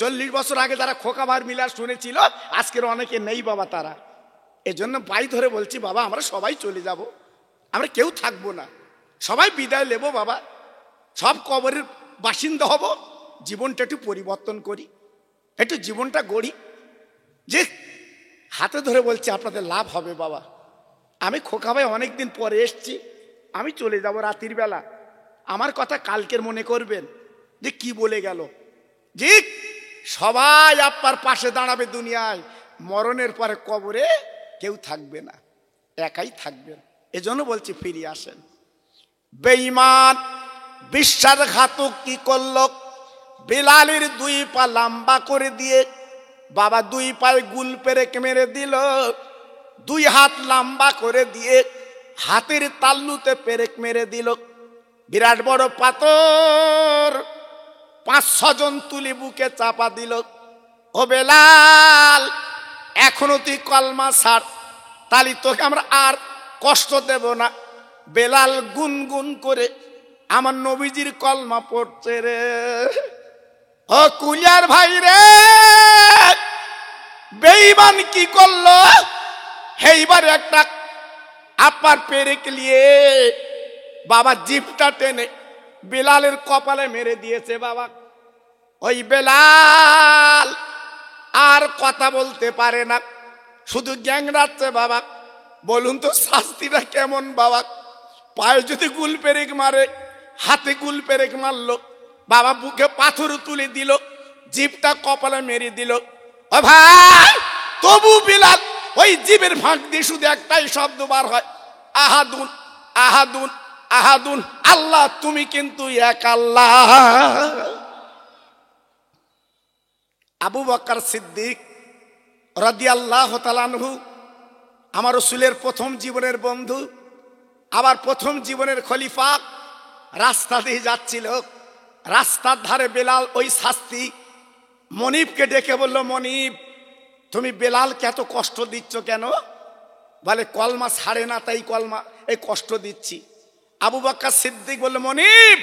40 বছর আগে যারা খোকা ভাইয়ের মিলাদ শুনেছিল, আজকের অনেকে নেই বাবা তারা। এজন্য পাই ধরে বলছি বাবা, আমরা সবাই চলে যাব, আমরা কেউ থাকবো না, সবাই বিদায় নেব বাবা, সব কবরের বাসিন্দা হব। জীবনটা একটু পরিবর্তন করি, একটু জীবনটা গড়ি। যে হাতে ধরে বলছি আপনাদের লাভ হবে বাবা। আমি খোকা ভাই অনেকদিন পরে এসছি, আমি চলে যাব রাতের বেলা, আমার কথা কালকের মনে করবেন যে কি বলে গেল। জি সবাই আপনার পাশে দাঁড়াবে দুনিয়ায়, মরণের পরে কবরে কেউ থাকবে না, একাই থাকবেন। এজন্য বলছি ফিরে আসেন। বেঈমান বিশ্বাসঘাতক কি করল, বেলালের 2 পা লম্বা করে দিয়ে বাবা 2 পায়ে গুল পেরেক মেরে দিল, 2 হাত লম্বা করে দিয়ে হাতের তাল্লুতে পেরেক মেরে দিল। বিরাট বড় পাথর 5-6 জন তুলে বুকে চাপা দিল। ও বেলাল, এখনো তুই কলমা ছাড়, তালি তোকে আমরা আর কষ্ট দেব না। বেলাল গুনগুন করে আমার নবীজির কলমা পড়ছে রে। ও কুলিয়ার ভাই রে, বেঈমান কি করলো, এইবার একটা আপার পেরেক নিয়ে বাবা জিপটা টেনে বেলালের কপালে মেরে দিয়েছে বাবা। ওই বেলাল আর কথা বলতে পারে না, শুধু গ্যাংরাচ্ছে বাবা। বলুন তো শাস্তিটা কেমন বাবা? পায়ে যদি গুল পেরেক মারে, হাতে গুল পেরেক মারলো বাবা, বুকে পাথর তুলে দিল, জিভটা কপালে মেরে দিল। ও ভাই, তবু বেলাল ওই জিভের ফাঁক দিয়ে শুধু একটাই শব্দ বার হয়, আহাদুন আহাদুন আহাদুন, আল্লাহ তুমি কিন্তু এক আল্লাহ। আবু বকর সিদ্দিক রাদিয়াল্লাহু তাআলা আনহু, আমার রাসূলের প্রথম জীবনের বন্ধু, আবার প্রথম জীবনের খলিফা, রাস্তা দিয়ে যাচ্ছিল, রাস্তার ধারে বেলাল ওই শাস্তি মনিবকে ডেকে বলল, মনিব তুমি বেলালকে এত কষ্ট দিচ্ছ কেন? বলে কলমা ছাড়ে না, তাই কলমা এই কষ্ট দিচ্ছি। আবু বকর সিদ্দিক বলল, মনিব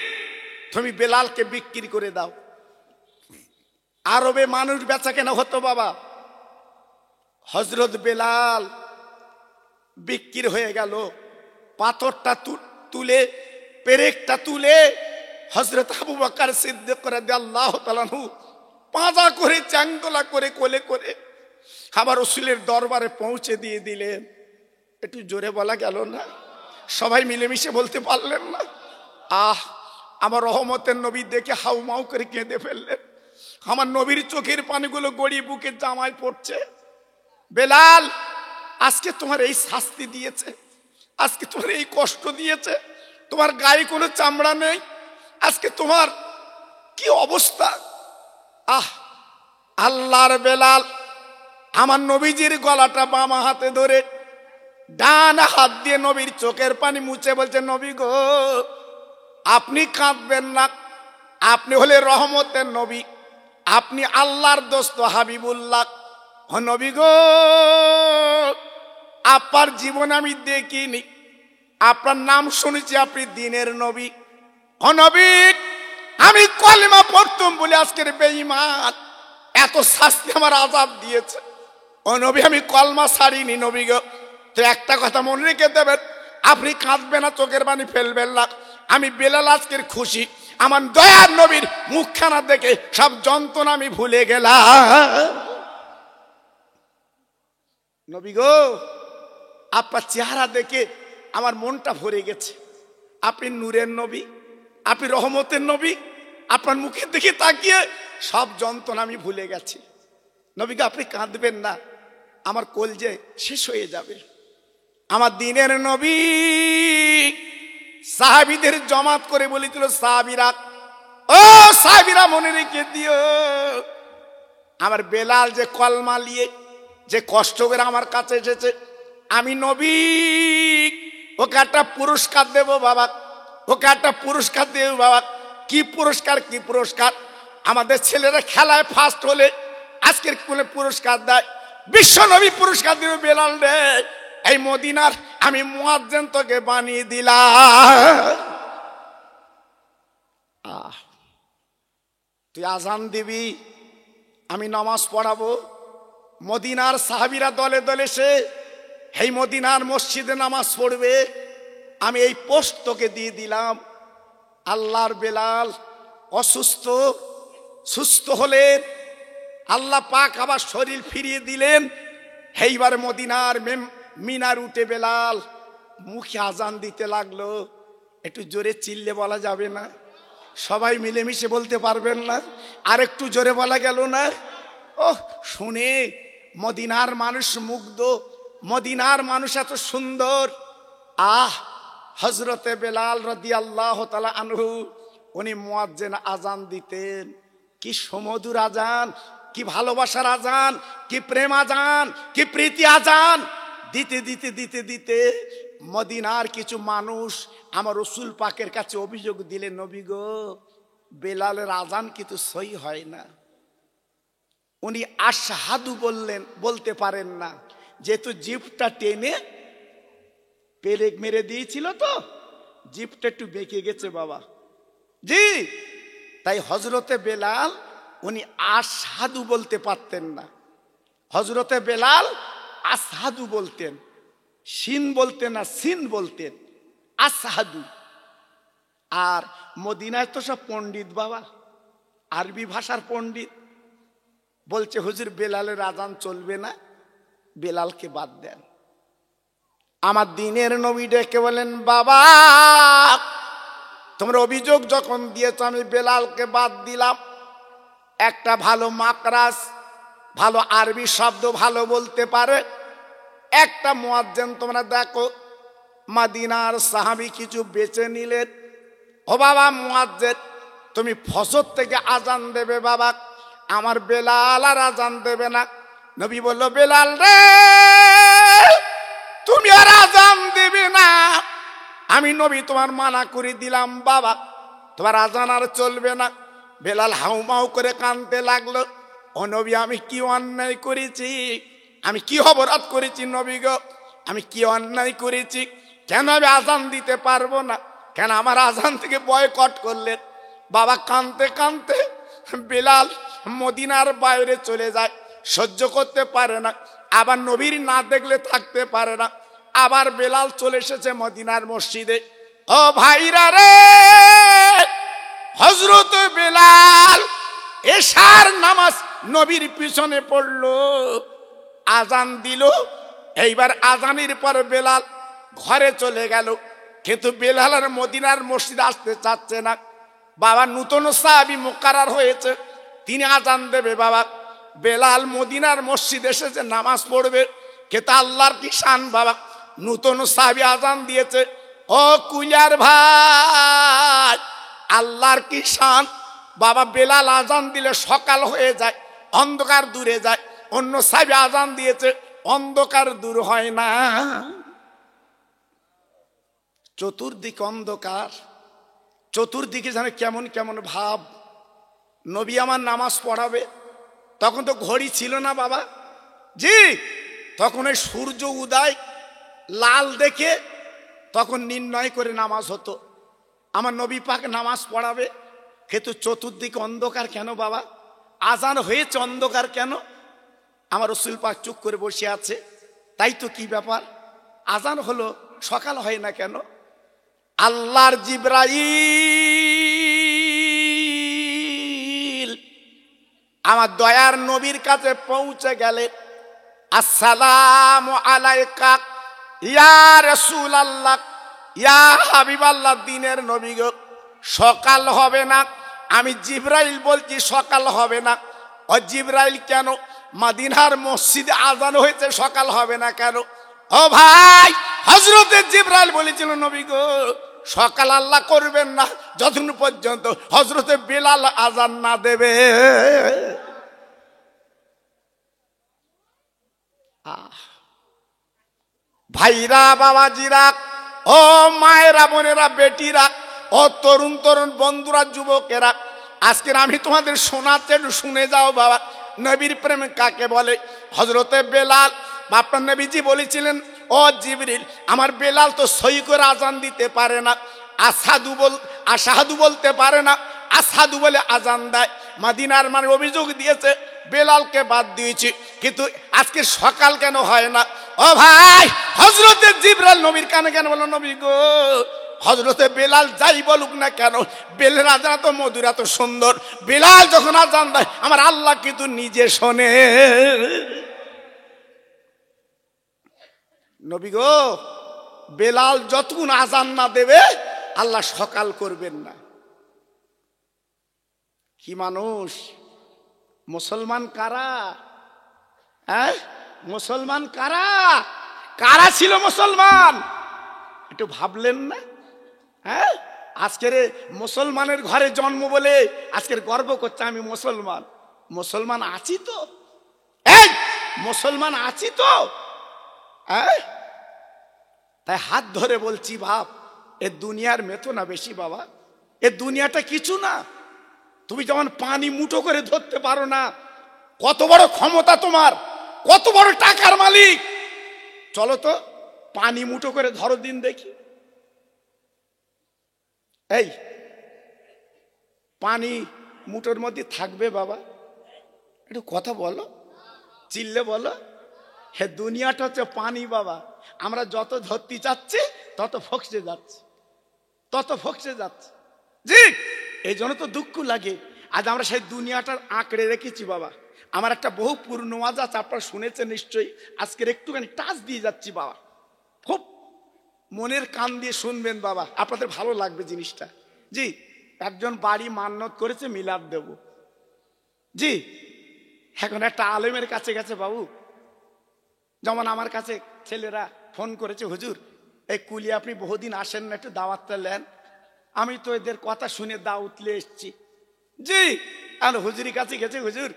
তুমি বেলালকে বিক্রি করে দাও। আরবে মানুষ বেচা কেনা হতো বাবা, হযরত বেলাল বিক্রি হয়ে গেল। পাথরটা তুলে, পেরেকটা তুলে হযরত আবু বকর সিদ্দিক রাদিয়াল্লাহু তাআলা আনহু পাঁজা করে চাঙ্গলা করে কোলে করে আবার রাসূলের দরবারে পৌঁছে দিয়ে দিলেন। একটু জোরে বলা গেল না? সবাই মিলেমিশে বলতে পারলেন না? আমার রহমতের নবী দেখে হাউমাউ করে কেঁদে ফেললেন। আমার নবীর চোখের পানিগুলো গড়িয়ে বুকে জামায় পড়ছে। বেলাল, আজকে তোমার এই শাস্তি দিয়েছে, আজকে তোমার এই কষ্ট দিয়েছে, তোমার গায়ে কোনো চামড়া নেই, আজকে তোমার কি অবস্থা। আল্লাহর বেলাল আমার নবীজির গলাটা বাম হাতে ধরে ডান হাত দিয়ে নবীর চোখের পানি মুছে বলছে, নবী গো আপনি কাঁদবেন না, আপনি হলে রহমতের নবী, আপনি আল্লাহর দোস্ত হাবিবুল্লাহ। ও নবী গো, আপনার জীবন আমি দেখিনি, আপনার নাম শুনেছি, আপনি দিনের নবী। ও নবী, আমি কলেমা পড়তাম বলে আজকের বেঈমান এত শাস্তি আমার আযাব দিয়েছে। ও নবী, আমি কলমা ছাড়িনি নবী গো। তো একটা কথা মনে রেখে দেবেন, আপনি কাঁদবেন না, চোখের পানি ফেলবেন না। আমি বেলাল আজকের খুশি, আমার দয়ার নবীর মুখখানা দেখে সব যন্ত্রণা আমি ভুলে গেলাম। নবী গো, আপনার চেহারা দেখে আমার মনটা ভরে গেছে। আপনি নূরের নবী, আপনি রহমতের নবী, আপনার মুখের দিকে তাকিয়ে সব যন্ত্রণা আমি ভুলে গেছি। নবী গো, আপনি কাঁদবেন না, আমার কলজে শেষ হয়ে যাবে। আমার দিনের নবী সাহাবীদের জমাত করে বলেছিল, সাহাবীরা, ও সাহাবীরা মনে রেখে দিও, আমার বেলাল যে কলমা নিয়ে যে কষ্ট করে আমার কাছে এসেছে, আমি নবী ওকে একটা পুরস্কার দেব বাবা, ওকে একটা পুরস্কার দেব বাবা। কি পুরস্কার? কি পুরস্কার? আমাদের ছেলেরা খেলায় ফার্স্ট হলে আজকের কোলে পুরস্কার দেয়, বিশ্ব নবী পুরস্কার দেবে বেলাল রে, এই মদিনার আমি মুয়াজ্জিন তোকে বানিয়ে দিলাম। তুই আজান দিবি, আমি নামাজ পড়াবো। মদিনার সাহাবীরা দলে দলে সে এই মদিনার মসজিদে নামাজ পড়বে, আমি এই পোস্ট তোকে দিয়ে দিলাম। আল্লাহর বেলাল অসুস্থ, সুস্থ হলেন, আল্লাহ পাক আবার শরীর ফিরিয়ে দিলেন। এইবার মদিনার মিনার উঠে বেলাল মুখে আজান দিতে লাগলো। একটু জোরে চিল্লে বলা যাবে না? সবাই মিলেমিশে বলতে পারবেন না? আর একটু জোরে বলা গেল না? ও শুনে মদিনার মানুষ মুগ্ধ, মদিনার মানুষ এত সুন্দর। হযরতে বেলাল রাদিয়াল্লাহু তাআলা আনহু উনি মুয়াজ্জিন আজান দিতেন। কি সুমধুর আজান, কি ভালোবাসার আজান, কি প্রেম আজান, কি প্রীতি আজান। দিতে দিতে দিতে দিতে মদিনার কিছু মানুষ আমার রাসূল পাকের কাছে অভিযোগ দিলেন, নবী গো, বেলালের আজান কিন্তু সহি হয় না। উনি আশহাদু বলতে পারেন না, যেহেতু জিভটা টেনে পেরেক মেরে দিয়েছিল, তো জিভটা একটু বেঁকে গেছে বাবা জি। তাই হযরতে বেলাল উনি আশহাদু বলতে পারতেন না। হযরতে বেলাল আশহাদু বলতেন, শিন বলতেন না, সিন বলতেন, আশহাদু। আর মদিনায় তো সব পণ্ডিত বাবা, আরবি ভাষার পণ্ডিত। বলছে হুজুর বেলালের আজান চলবে না, বেলালকে বাদ দেন। আমার দিনের নবী ডেকে বলেন, বাবা তোমরা অভিযোগ যখন দিয়েছ আমি বেলালকে বাদ দিলাম। একটা ভালো মাকরাস, ভালো আরবি শব্দ ভালো বলতে পারে একটা মুয়াজ্জিন তোমরা দেখো। মদিনার সাহাবী কিছু বেছে নিলেন, ও বাবা মুয়াজ্জিন তুমি ফজর থেকে আজান দেবে বাবা, আমার বেলাল আর আজান দেবে না। নবী বলল, বেলাল রে তুমি আর আজান দেবে না, আমি নবী তোমার মানা করে দিলাম বাবা, তোমার আজান আর চলবে না। বেলাল হাউমাউ করে কাঁদতে লাগলো, ও নবী আমি কি অন্যায় করেছি, আমি কি অপরাধ করেছি নবী গো, আমি কি অন্যায় করেছি, কেন আমি আজান দিতে পারবো না, কেন আমার আজান থেকে বয়কট করলেন? বাবা কাঁদতে কাঁদতে বেলাল মদিনার বাইরে চলে যায়, সহ্য করতে পারে না, আবার নবীর না দেখলে থাকতে পারে না। আবার বেলাল চলে এসেছে মদিনার মসজিদে। ও ভাইরা রে, হযরত বেলাল এশার নামাজ নবীর পিছনে পড়লো, আজান দিল। এইবার আজানের পর বেলাল ঘরে চলে গেল, কিন্তু বেলাল আর মদিনার মসজিদে আসতে চাচ্ছে না। বাবা নূতন সাহাবী মুকাররার হয়েছে, তিনি আজান দেবে বাবা। বেলাল মদিনার মসজিদে এসেছে নামাজ পড়বে, কিন্তু আল্লাহর কি শান বাবা, নূতন সাহাবী আজান দিয়েছে। ও কুলিয়ার ভাই, আল্লাহর কি শান বাবা, বেলাল আজান দিলে সকাল হয়ে যায়, অন্ধকার দূরে যায়। অন্য সাহাবী আজান দিয়েছে, অন্ধকার দূর হয় না। চতুর্দিকে অন্ধকার, চতুর্দিকে যেন কেমন কেমন ভাব। নবী আমার নামাজ পড়াবে, তখন তো ঘড়ি ছিল না বাবা জি, তখন ওই সূর্য উদয় লাল দেখে তখন নির্ণয় করে নামাজ হতো। আমার নবী পাক নামাজ পড়াবে, কিন্তু চতুর্দিকে অন্ধকার কেন বাবা? আজান হয়েছে, অন্ধকার কেন? আমার রাসূল পাক চুপ করে বসে আছে, তাই তো কি ব্যাপার, আজান হলো সকাল হয় না কেন? আল্লাহর জিবরাইল আমার দয়ার নবীর কাছে পৌঁছে গেলে, আসসালামু আলাইকা ইয়া রাসূলুল্লাহ, ইয়া হাবিবাল্লাহ, দিনের নবী গো, সকাল হবে না? আমি জিবরাইল বলছি সকাল হবে না। ও জিবরাইল কেন? মদিনার মসজিদে আজান হয়েছে, সকাল হবে না কেন? ও ভাই, হযরতে জিবরাইল বলেছিল, নবী গো সকাল আল্লাহ করবেন না যতক্ষণ পর্যন্ত হযরতে বেলাল আজান না দেবে। ভাইরা, বাবাজিরা, ও মায়েরা, বোনেরা, বেটিরা, ও তরুণ তরুণ বন্ধুরা, যুবকেরা, আজকের আমি তোমাদের শোনাতে, শুনে যাও বাবা। নবীর প্রেম কাকে বলে? হযরতে বেলাল, আপনার নবীজি বলেছিলেন, ও জিবরিল, আমার বেলাল তো সই করে আজান দিতে পারে না, আসাদু বলতে পারে না, আসাদু বলে আজান দেয়। মদিনার মানে অভিযোগ দিয়েছে বেলালকে বাদ দিয়েছি, কিন্তু আজকে সকাল কেন হয় না? ও ভাই, হযরতে জিবরাইল নবীর কানে কেন বলো, নবী গো, হযরতে বেলাল যাই বলুক না কেন, বেলাল আজান তো মধুর, এত সুন্দর, বেলাল যখন আজান দেয় আমার আল্লাহ কিন্তু নিজে শোনে। নবী গো, বেলাল যতক্ষণ আজান না দেবে আল্লাহ সকাল করবেন না। কি মানুষ! মুসলমান কারা? হ্যাঁ, মুসলমান কারা? কারা ছিল মুসলমান? একটু ভাবলেন না? হ্যাঁ, আজকের মুসলমানের ঘরে জন্ম বলে আজকের গর্ব করছে আমি মুসলমান। মুসলমান আছি তো? এই মুসলমান আছি তো? হ্যাঁ, তাই হাত ধরে বলছি, বাপ, এ দুনিয়ার মেতো না বেশি বাবা, এ দুনিয়াটা কিছু না। তুমি যেমন পানি মুঠো করে ধরতে পারো না, কত বড় ক্ষমতা তোমার, কত বড় টাকার মালিক, চলো তো পানি মুঠো করে ধরো দিন দেখি। এই পানি মুঠোর মধ্যে থাকবে বাবা? একটু কথা বলো, চিল্লে বলো। হে দুনিয়াটা হচ্ছে পানি বাবা, আমরা যত ধরতে যাচ্ছি তত ফকসে যাচ্ছে, তত ফকসে যাচ্ছে। জি, এই জন্য তো দুঃখ লাগে। আজ আমরা সেই দুনিয়াটার আঁকড়ে রেখেছি বাবা। আমার একটা বহু পুরনো ওয়াজ আছে, আপনারা শুনেছেন নিশ্চয়ই, আজকের একটুখানি টাচ দিয়ে যাচ্ছি বাবা, খুব মনের কান দিয়ে শুনবেন বাবা, আপনাদের ভালো লাগবে জিনিসটা। জি, একজন বাড়ি মান্নত করেছে মিলাদ দেব। জি, এখন একটা আলেমের কাছে গেছে বাবু, যেমন আমার কাছে ছেলেরা ফোন করেছে, হুজুর এই কুলি আপনি বহুদিন আসেন না, একটু দাওয়াতটা নেন। আমি তো এদের কথা শুনে দাওয়াত নিয়ে এসছি। জি, আর হুজুরের কাছে গেছে, হুজুর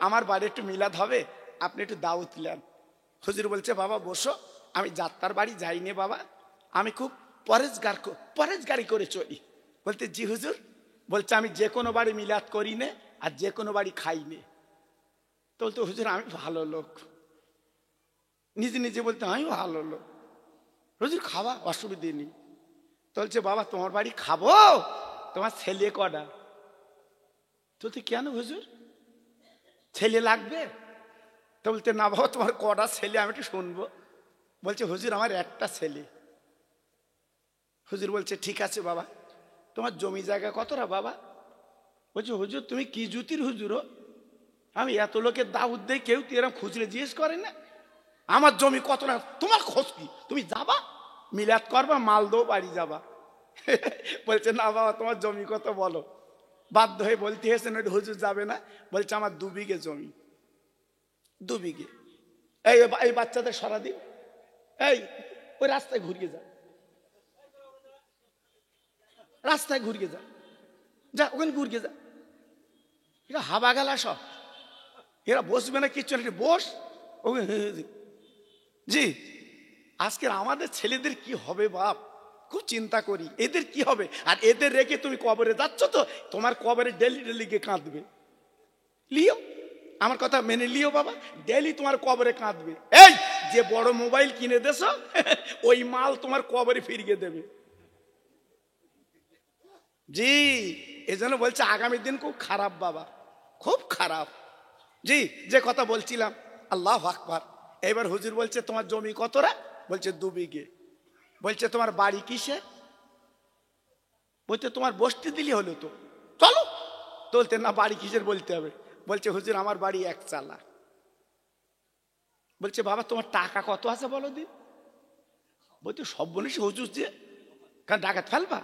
আমার বাড়ি একটু মিলাদ হবে, আপনি একটু দাওয়াত নেন। হুজুর বলছে, বাবা বসো, আমি যাত্রার বাড়ি যাইনি বাবা, আমি খুব পরেজগারি করে চলি। বলতে, জি হুজুর। বলছে, আমি যে কোনো বাড়ি মিলাদ করি নে আর যে কোনো বাড়ি খাই নে। তো বলতো, হুজুর আমি ভালো লোক। নিজে নিজে বলতে, আমি ভালো লোক, হুজুর খাওয়া অসুবিধে নেই। তো বলছে, বাবা তোমার বাড়ি খাবো, তোমার ছেলে কটা? তো কেন হুজুর, ছেলে লাগবে? তো বলতে, না বাবা তোমার কটা ছেলে আমি একটু শুনবো। বলছে, হুজুর আমার একটা ছেলে। হুজুর বলছে, ঠিক আছে বাবা, তোমার জমি জায়গা কতটা বাবা? বলছে, হুজুর তুমি কি জুতির হুজুর? আমি এত লোকের দাউদ দেই, কেউ তো এরকম খুচরে জিজ্ঞেস করে না, আমার জমি কত না, তোমার খোঁজ কি? তুমি যাবা মিলাদ করবা, মাল দো বাড়ি যাবা। বলছে, না বাবা তোমার জমি কত বলো। বাধ্য হয়ে বলতে হয়েছে, হুজুর যাবে না। বলছে, আমার 2 বিঘে জমি। 2 বিঘে। এই বাচ্চাদের সরা দিন, এই ওই রাস্তায় ঘুরিয়ে যা, রাস্তায় ঘুরিয়ে যা, যা ওখানে ঘুরিয়ে যা। এরা হাবা গেলা সব, এরা বসবে না কিচ্ছু না, বস। জি, আজকের আমাদের ছেলেদের কি হবে বাপ, খুব চিন্তা করি এদের কি হবে। আর এদের রেখে তুমি কবরে যাচ্ছ, তো তোমার কবরে ডেলি ডেলি গিয়ে কাঁদবে। লিও, আমার কথা মেনে লিও বাবা, ডেলি তোমার কবরে কাঁদবে। এই যে বড় মোবাইল কিনে দেছ, ওই মাল তোমার কবরে ফিরিয়ে দেবে। জি, এজন্য বলছে আগামী দিন খুব খারাপ বাবা, খুব খারাপ। জি, যে কথা বলছিলাম, আল্লাহু আকবার। এবার হুজুর বলছে, তোমার জমি কতটা? বলছে 2 বিঘে। বলছে, তোমার বাড়ি কিসে? বলছে, তোমার বসতে দিলি হলো তো, চলো। বলতে, না বাড়ি কিসের বলতে হবে। বলছে, হুজুর আমার বাড়ি 1 চালা। বলছে, বাবা তোমার টাকা কত আছে বলো দিন। বলছে, সব বলিস হুজুর যে, কারণ ডাকাত ফেলবা।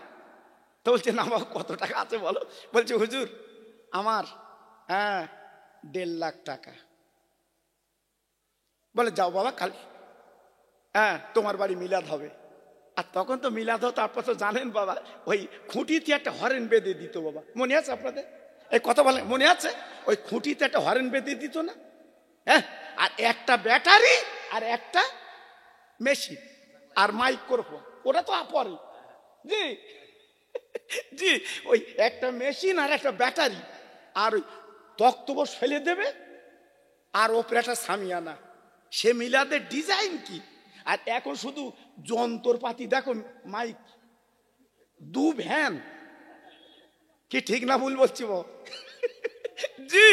তো বলছে, না বাবা কত টাকা আছে বলো। বলছে, হুজুর আমার 1.5 লাখ টাকা। বলে, যাও বাবা কাল তোমার বাড়ি মিলাদ হবে, আর তখন তো মিলাদ হতো, আপনারা তো জানেন বাবা, ওই খুঁটিতে একটা হরেন বেঁধে দিত বাবা, মনে আছে আপনাদের? এই কথা বলেন, মনে আছে? ওই খুঁটিতে একটা হরেন বেঁধে দিত না? হ্যাঁ, আর একটা ব্যাটারি আর একটা মেশিন আর মাইক্রোফোন, ওটা তো পরে। জি জি, ওই একটা মেশিন আর একটা ব্যাটারি আর ওই তক্তপোষ ফেলে দেবে আর ওপরে একটা সামিয়ানা। সে মিলাদের ডিজাইন কি! আর এখন শুধু যন্ত্রপাতি দেখো, মাইক, দু ভ্যান, কি ঠিক না ভুল বলছি জি,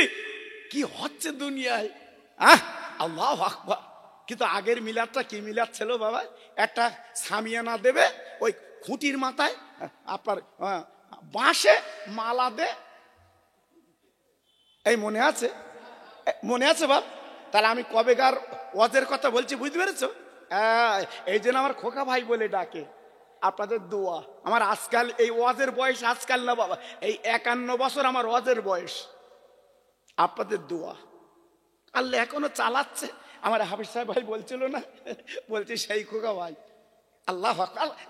কি হচ্ছে দুনিয়ায়! আল্লাহু আকবার। কিন্তু আগের মিলাদটা কি মিলাদ ছিল বাবা? একটা সামিয়ানা দেবে, ওই খুঁটির মাথায় আপনার বাঁশে মালা দে। এই মনে আছে? মনে আছে বাপ? তাহলে আমি কবেকার ওয়াজের কথা বলছি, বুঝতে পেরেছো? এই জন্য আমার খোকা ভাই বলে ডাকে। আপনাদের দোয়া আমার আজকাল, এই ওয়াজের বয়স আজকাল না বাবা, এই 51 বছর আমার ওয়াজের বয়স। আপনাদের দোয়া আল্লাহ এখনো চালাচ্ছে। আমার হাফিজ সাহেব ভাই বলছিল না, বলছি সেই খোকা ভাই, আল্লাহ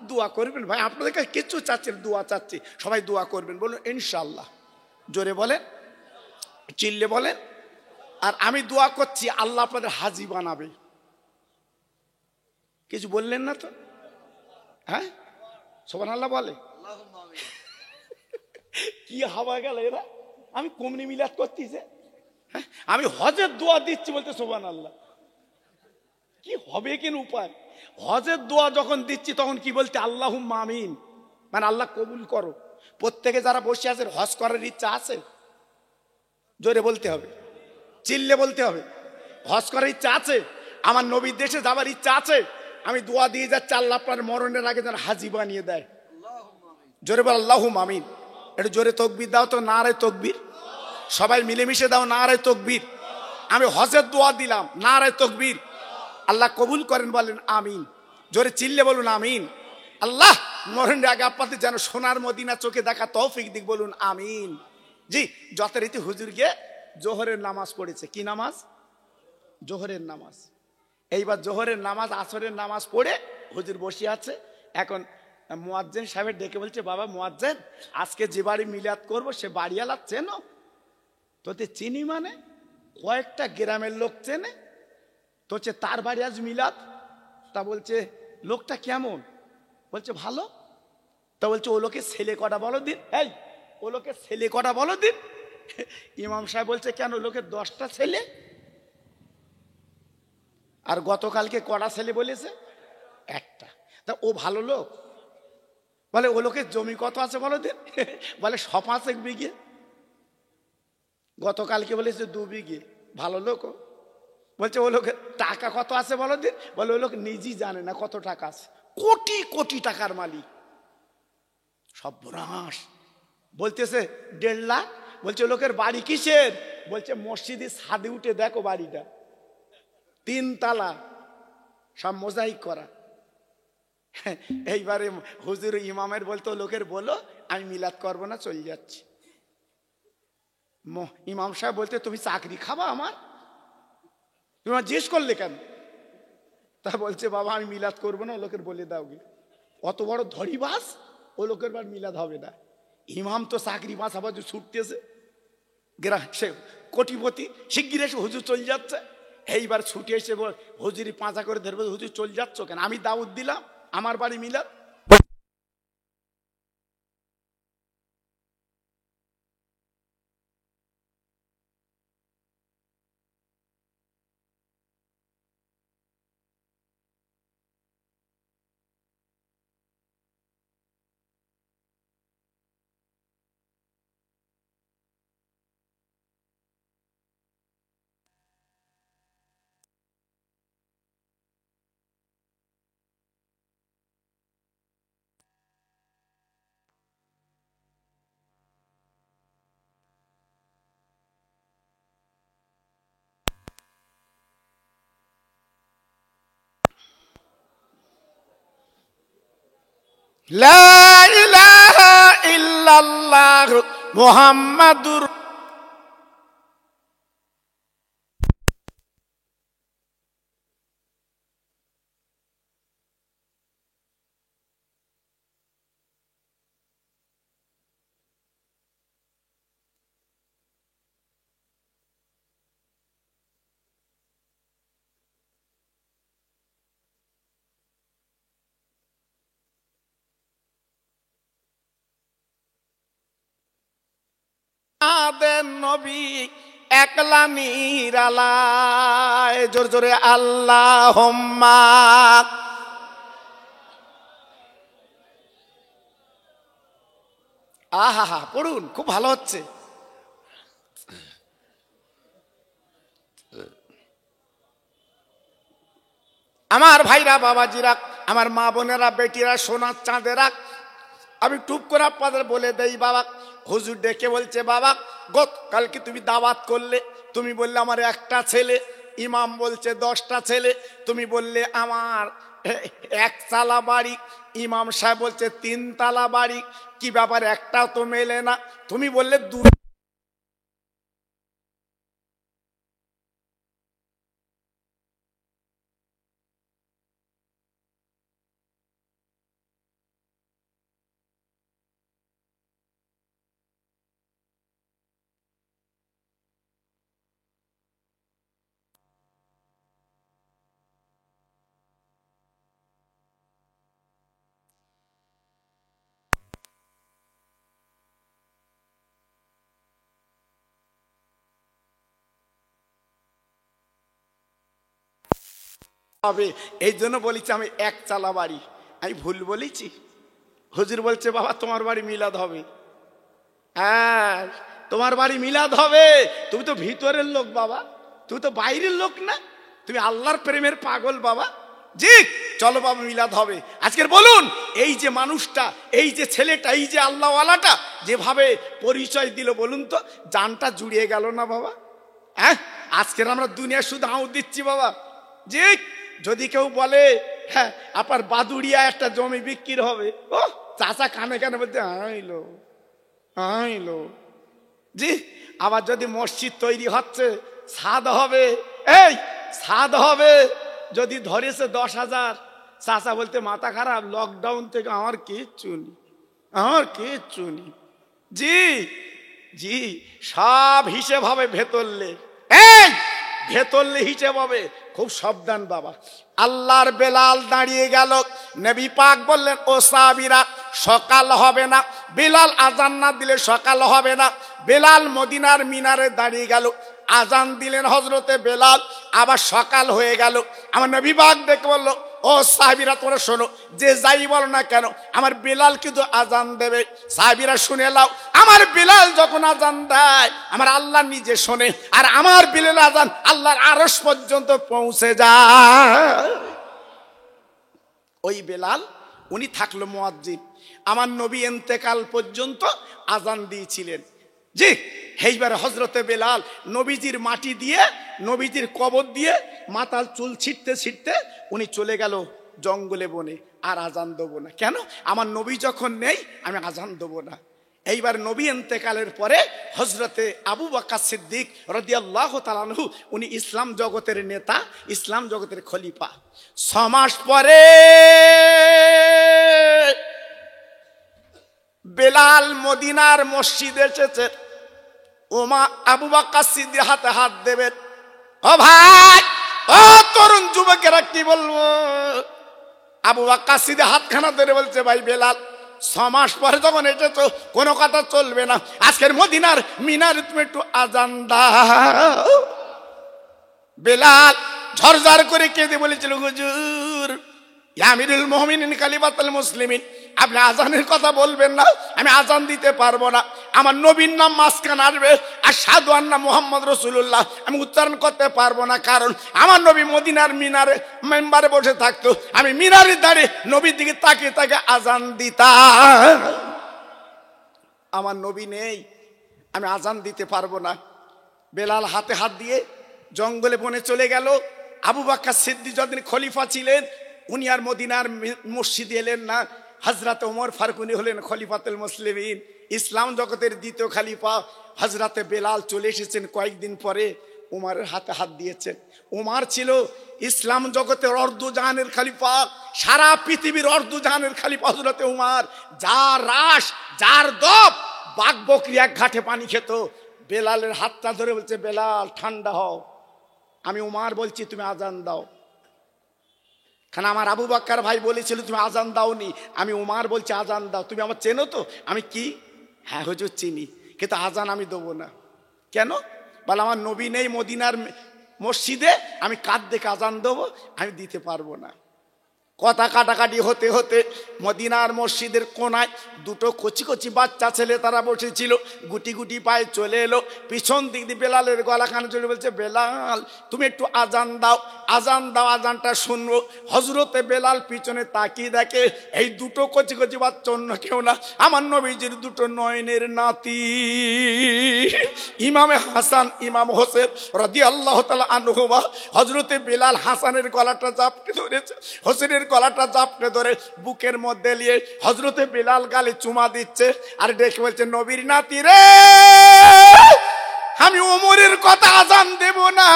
দোয়া করবেন ভাই, আপনাদের কাছে কিছু চাচ্ছেন, দোয়া চাচ্ছি, সবাই দোয়া করবেন, বলুন ইনশাআল্লাহ। জোরে বলেন, চিল্লে বলেন। আর আমি দোয়া করছি আল্লাহ আপনাদের হাজী বানাবে। কিছু বললেন না তো? হ্যাঁ, সুবহানাল্লাহ বলে। কি হাওয়া গেল এরা! আমি কমনি মিলাদ করতেছে, আমি হজের দোয়া দিচ্ছি বলতে সুবহানাল্লাহ। কি হবে কেন উপায়? হজের দোয়া যখন দিচ্ছি তখন কি বলতে? আল্লাহুম্মা আমিন, মানে আল্লাহ কবুল করো। প্রত্যেকে যারা বসে আছেন হজ করার ইচ্ছা আছে? জোরে বলতে হবে, চিল্লে বলতে হবে। হজ করার ইচ্ছা আছে? আমার নবীর দেশে যাবার ইচ্ছা আছে? আমি দোয়া দিয়ে যাচ্ছি আল্লাহ আপনার মরণের আগে যেন হাজী বানিয়ে দেয়। জোরে বল আল্লাহুম্মা আমিন। একটু জোরে তকবীর দাও তো, নারে তকবীর। সবাই মিলেমিশে দাও নারে তকবীর। আমি হজের দোয়া দিলাম, নারে তকবীর। আল্লাহ কবুল করেন, বলেন আমিন। জোরে চিল্লে বলুন আমিন। আল্লাহ মরণের আগে আপনাদের যেন সোনার মদিনা চোখে দেখা তৌফিক দিক, বলুন আমিন। জি, যথারীতি হুজুর গিয়ে জোহরের নামাজ পড়েছে। কি নামাজ? জোহরের নামাজ। এইবার জোহরের নামাজ, আসরের নামাজ পড়ে হুজুর বসে আছে। এখন মুয়াজ্জিন সাহেব ডেকে বলছে, বাবা মুয়াজ্জিন, আজকে যে বাড়ি মিলাদ করবো সে বাড়িওয়ালা চেনো? তোতে চিনি মানে? কয়েকটা গ্রামের লোক চেনে তো, তার বাড়ি আজ মিলাদ। তা বলছে লোকটা কেমন? বলছে ভালো। তা বলছে ও লোকের ছেলে কটা বলো দিন। এই, ও লোকের ছেলে কটা বলো দিন। ইমাম সাহেব বলছে কেন, লোকের 10টা ছেলে। আর গতকালকে কটা ছেলে বলেছে? একটা। তা ও ভালো লোক? বলে ও লোকের জমি কত আছে বলো দিন। বলে 5 বিঘে। গতকালকে বলেছে 2 বিঘে। ভালো লোক? বলছে ও লোকের টাকা কত আছে বলো দিন। বলে ও লোক নিজেই জানে না কত টাকা আছে। কোটি কোটি টাকার মালিক। সর্বনাশ। বলতেছে 1.5 লাখ। বলছে ও লোকের বাড়ি কিসের? বলছে মসজিদের ছাদে উঠে দেখো বাড়িটা, 3 তালা, সব মোজাইক করা। এইবারে হুজুর ইমামের বলতো লোকের বলো আমি মিলাদ করবো না, চলে যাচ্ছি। ইমাম সাহেব বলতে তুমি চাকরি খাবা আমার? তুমি আমার জিজ্ঞেস করলে কেন? তা বলছে বাবা আমি মিলাদ করবো না, ও লোকের বলে দাও গে। অত বড় ধরিবাস, ও লোকের বার মিলাদ হবে না। ইমাম তো চাকরি বাস আবার ছুটতেছে, সে কোটিপতি, শিগগির এসে হুজুর চলে যাচ্ছে। এইবার ছুটে এসে হুজুরি পাঁচা করে ধরবে, হুজুর চলে যাচ্ছ কেন? আমি দাউদ দিলাম, আমার বাড়ি মিলাদ। লা ইলাহা ইল্লাল্লাহ মুহাম্মাদুর। আমাদের নবী একলা নিরালায়। জোর জোরে আল্লাহুম্মা। আহা হা, পড়ুন, খুব ভালো হচ্ছে। আমার ভাইরা, বাবাজিরা, আমার মা বোনেরা, বেটিরা, সোনার চাঁদেরা, আমি টুপ করে আপনাদের বলে দেই বাবা, হুজুর ডেকে বলছে, বাবা কালকে তুমি দাওয়াত করলে, তুমি বললে আমার একটা ছেলে, ইমাম বলছে 10টা ছেলে, তুমি বললে আমার 1 তালা বাড়ি, ইমাম সাহেব বলছে 3 তালা বাড়ি, কি ব্যাপার একটাও তো মেলে না, তুমি বললে 2। হবে এই জন্য বলেছি আমি 1 চালা বাড়ি, আমি ভুল বলেছি? হুজুর বলছে, বাবা তোমার বাড়ি মিলাদ হবে। হ্যাঁ, তোমার বাড়ি মিলাদ হবে। তুমি তো ভিতরের লোক বাবা, তুমি তো বাইরের লোক না, তুমি আল্লাহর প্রেমের পাগল বাবা। জি, চলো বাবা মিলাদ হবে। আজকের বলুন, এই যে মানুষটা, এই যে ছেলেটা, এই যে আল্লাহওয়ালাটা যেভাবে পরিচয় দিল, বলুন তো জানটা জুড়িয়ে গেল না বাবা? হ্যাঁ, আজকের আমরা দুনিয়া শুধু আউট দিচ্ছি বাবা। জি, যদি কেউ বলে হ্যাঁ আপনার বাদুড়িয়া একটা জমি বিক্রি হবে, ও চাচা কানে কানে বলতে আইলো আইলো। জি, আবার যদি মসজিদ তৈরি হচ্ছে, ছাদ হবে, এই ছাদ হবে, যদি ধরেছে 10,000, চাচা বলতে মাথা খারাপ, লকডাউন থেকে আমার কিচ্ছু নেই, আমার কিচ্ছু নেই। জি জি, সব হিসেব হবে ভেতরলে, এই ভেতরলে হিসেব হবে। খুব সাবধান বাবা। আল্লাহর বেলাল দাঁড়িয়ে গেল, নবী পাক বললেন, ও সাহাবীরা সকাল হবে না, বেলাল আজান না দিলে সকাল হবে না। বেলাল মদিনার মিনারে দাঁড়িয়ে গেল, আজান দিলেন হযরতে বেলাল, আবার সকাল হয়ে গেল। আমার নবী পাক দেখে বলল, ও সাহাবীরা তোমরা শোনো, যে যাই বলো না কেন আমার বেলাল কিন্তু আজান দেবে। সাহাবীরা শুনে নাও, আমার বেলাল যখন আজান দেয় আমার আল্লাহ নিজে শোনে, আর আমার বেলাল আজান আল্লাহর আরশ পর্যন্ত পৌঁছে যায়। ওই বেলাল উনি থাকলো মুয়াজ্জিন, আমার নবী ইন্তেকাল পর্যন্ত আজান দিয়েছিলেন। জি, এইবার হযরতে বেলাল নবীজির মাটি দিয়ে, নবীজির কবর দিয়ে মাথার চুল ছিটতে ছিটতে উনি চলে গেল জঙ্গলে বনে। আর আজান দেবো না, কেন? আমার নবী যখন নেই আমি আজান দেবো না। এইবার নবী ইন্তেকালের পরে হযরতে আবু বকর সিদ্দিক রাদিয়াল্লাহু তাআলা আনহু, উনি ইসলাম জগতের নেতা, ইসলাম জগতের খলিফা। 6 মাস পরে বেলাল মদিনার মসজিদে এসেছে। ওমা আবু বকর সিদ্দিক হাতে হাত দেবেন, ও ভাই, ও তরুণ যুবকেরা কি বলবো? আবু বকর সিদ্দিক হাতখানা ধরে বলছে, ভাই বেলাল 6 মাস পরে যখন এসেছো কোনো কথা চলবে না, আজকের মদিনার মিনারে তুমি একটু আজান দাও। বেলাল ঝরঝর করে কেঁদে বলেছিল, হুজুর আমিরুল মুমিনিন খলিফাতুল মুসলিমিন, আপনি আজানের কথা বলবেন না, আমি আজান দিতে পারবো না। আমার নবীর নাম মাঝখানে আসবে, আশহাদু আন্না মুহাম্মদ রাসূলুল্লাহ আমি উচ্চারণ করতে পারবো না, কারণ আমার নবী মদিনার মিনারে মেম্বারে বসে থাকতো, আমি মিনারে দাঁড়িয়ে নবীর দিকে তাকিয়ে তাকে আজান দিতাম। আমার নবী নেই, আমি আজান দিতে পারবো না। বেলাল হাতে হাত দিয়ে জঙ্গলে বনে চলে গেল। আবু বকর সিদ্দিক যখন খলিফা ছিলেন, উনি আর মদিনার মসজিদে এলেন না। হযরতে ওমর ফারুক উনি হলেন খলিফাতুল মুসলিমিন, ইসলাম জগতের দ্বিতীয় খলিফা। হযরতে বেলাল চলে এসেছেন কয়েকদিন পরে, উমরের হাতে হাত দিয়েছেন। উমর ছিল ইসলাম জগতের অর্ধজাহানের খলিফা, সারা পৃথিবীর অর্ধজাহানের খলিফা হযরতে উমর। যার রাস, যার দপ, বাঘ বকরি এক ঘাটে পানি খেত। বেলালের হাতটা ধরে বলছে, বেলাল ঠান্ডা হও, আমি উমর বলছি তুমি আজান দাও। কারণ আমার আবু বকর ভাই বলেছিল তুমি আজান দাওনি, আমি উমর বলছি আজান দাও। তুমি আমার চেনো তো? আমি কি? হ্যাঁ হুজুর চিনি, কিন্তু আজান আমি দেবো না। কেন? বলে আমার নবী নেই মদিনার মসজিদে, আমি কাঁদ দেখে আজান দেবো, আমি দিতে পারবো না। কথা কাটাকাটি হতে হতে মদিনার মসজিদের কোনায় দুটো কচি কচি বাচ্চা ছেলে তারা বসেছিল, গুটি গুটি পায়ে চলে এলো। পিছন দিক দিয়ে বেলালের গলা কানে চলে বলছে, বেলাল তুমি একটু আজান দাও, আজান দাও, আজানটা শুনবো। হজরতে বেলাল পিছনে তাকিয়ে দেখে এই দুটো কচি কচি বাচ্চা অন্য কেউ না, আমার নবীজির দুটো নয়নের নাতি ইমামে হাসান ইমাম হোসেন রাদিয়াল্লাহু তাআলা আনহুমা। হজরতে বেলাল হাসানের গলাটা চাপটে ধরেছে, হোসেনের গলাটা চাপটে ধরে বুকের মধ্যে নিয়ে হজরতে বেলাল গালে চুমা দিচ্ছে আর ডেকে বলছে, নবীর নাতি রে, আমি ওমরের কথা আজান দেব না,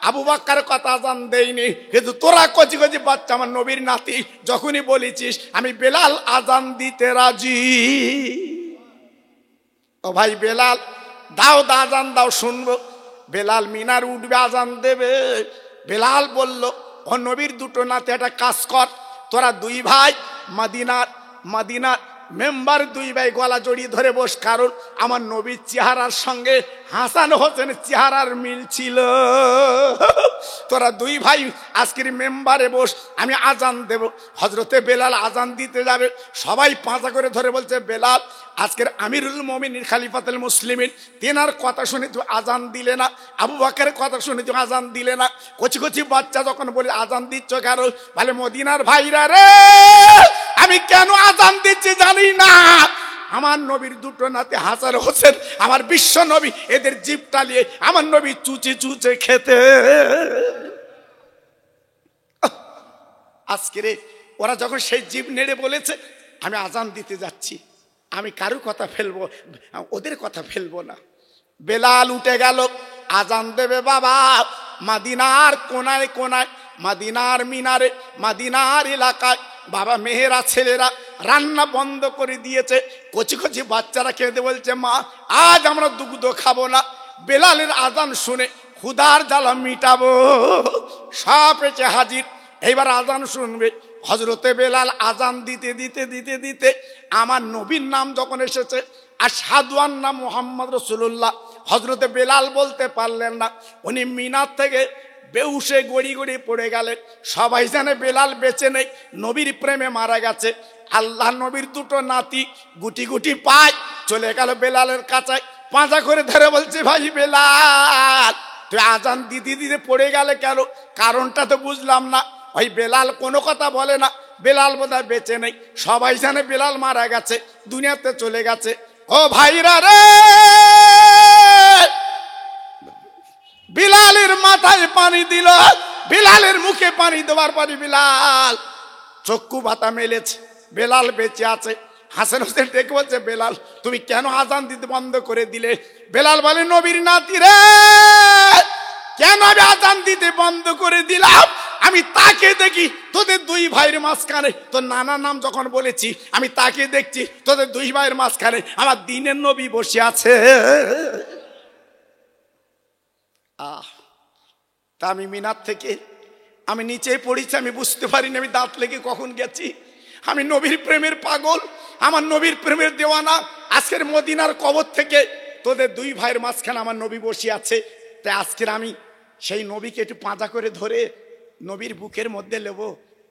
আবু বকরের কথা আজান দেইনি, কিন্তু তোরা কচি কচি বাচ্চা আমার নবীর নাতি, যখনই বলেছিস আমি বেলাল আজান দিতে রাজি। ও ভাই বেলাল দাও, আজান দাও শুনবো। বেলাল মিনার উঠবে, আজান দেবে। বেলাল বলল, ও নবীর দুটো নাতি, একটা কাজ কর, তোরা দুই ভাই মদিনার মেম্বার দুই ভাই গলা জড়িয়ে ধরে বস, কারণ আমার নবীর চেহারার সঙ্গে হাসান হোসেনের চেহারার মিল ছিল। তোরা দুই ভাই আজকের মেম্বারে বস, আমি আজান দেব। হজরতে বেলাল আজান দিতে যাবে, সবাই পাঁচা করে ধরে বলছে, বেলাল আজকের আমিরুল মুমিনিন খলিফাতুল মুসলিমিন, তেনার কথা শুনে তুই আজান দিলে না, আবু বকরের কথা শুনে তুই আজান দিলে না। কচি কচি বাচ্চা যখন বলে আজান দিচ্ছ কেন? বলে মদিনার ভাইরা রে, আমি কেন আজান দিচ্ছি জানি না, আমার নবীর দুটো নাতি হাসান হোসেন আমার বিশ্ব নবী, এদের জিভ টালিয়ে আমার নবী চুচে চুচে খেতে। আজকে রে ওরা যখন সেই জিভ নেড়ে বলেছে আমি আজান দিতে যাচ্ছি, আমি কারো কথা ফেলবো, ওদের কথা ফেলবো না। বেলাল উঠে গেল, আজান দেবে বাবা। মদিনার কোনায় কোনায়, মদিনার মিনারে, মদিনার এলাকায় বাবা মেয়েরা ছেলেরা রান্না বন্ধ করে দিয়েছে। কচি কচি বাচ্চারা খেতে বলছে, মা আজ আমরা দুগ্ধ খাবো না, বেলালের আজান শুনে ক্ষুধার জ্বালা মিটাবো। সব এসে হাজির, এইবার আজান শুনবে। হজরতে বেলাল আজান দিতে দিতে দিতে দিতে আমার নবীর নাম যখন এসেছে, আশহাদু আন্না মুহাম্মদ রাসূলুল্লাহ, হজরতে বেলাল বলতে পারলেন না, উনি মিনার থেকে বেহুশে গড়ি গড়ি পড়ে গেলেন। সবাই জানে বেলাল বেঁচে নেই, নবীর প্রেমে মারা গেছে। আল্লাহ নবীর দুটো নাতি গুটি গুটি পায় চলে গেল বেলালের কাছে, পাঁজা করে ধরে বলছে, ভাই বেলাল তুই আজান দিতে দিতে পড়ে গেলে কেন? কারণটা তো বুঝলাম না। ওই বেলাল কোনো কথা বলে না, বেলাল বোধহয় বেঁচে নেই। সবাই জানে বেলাল মারা গেছে, দুনিয়াতে চলে গেছে। ও ভাইরা রে, বিলালের মাথায় পানি দিল, বিলালের মুখে পানি দেওয়ার পরে বিলাল চক্ষু পাতা মেলেছে, বেলাল বেঁচে আছে। হাসান হোসেন ডেকে বলছে, বেলাল তুমি কেন আজান দিতে বন্ধ করে দিলে? বেলাল বলে, নবীর নাতি রে, কেন আমি আজান দিতে বন্ধ করে দিলাম? আমি তাকে দেখি তোদের দুই ভাইয়ের মাঝখানে, তোর নানার নাম যখন বলেছি আমি তাকে দেখছি তোদের দুই ভাইয়ের মাঝখানে আমার দিনের নবী বসে আছে। তা আমি মিনার থেকে আমি নিচে পড়েছি, আমি বুঝতে পারিনি আমি দাঁত লেগে কখন গেছি। আমি নবীর প্রেমের পাগল, আমার নবীর প্রেমের দেওয়ানা। আজকের মদিনার কবর থেকে তোদের দুই ভাইয়ের মাঝখানে আমার নবী বসে আছে। তাই আজকের আমি সেই নবীকে একটু পাঁজা করে ধরে নবীর বুকের মধ্যে নেব,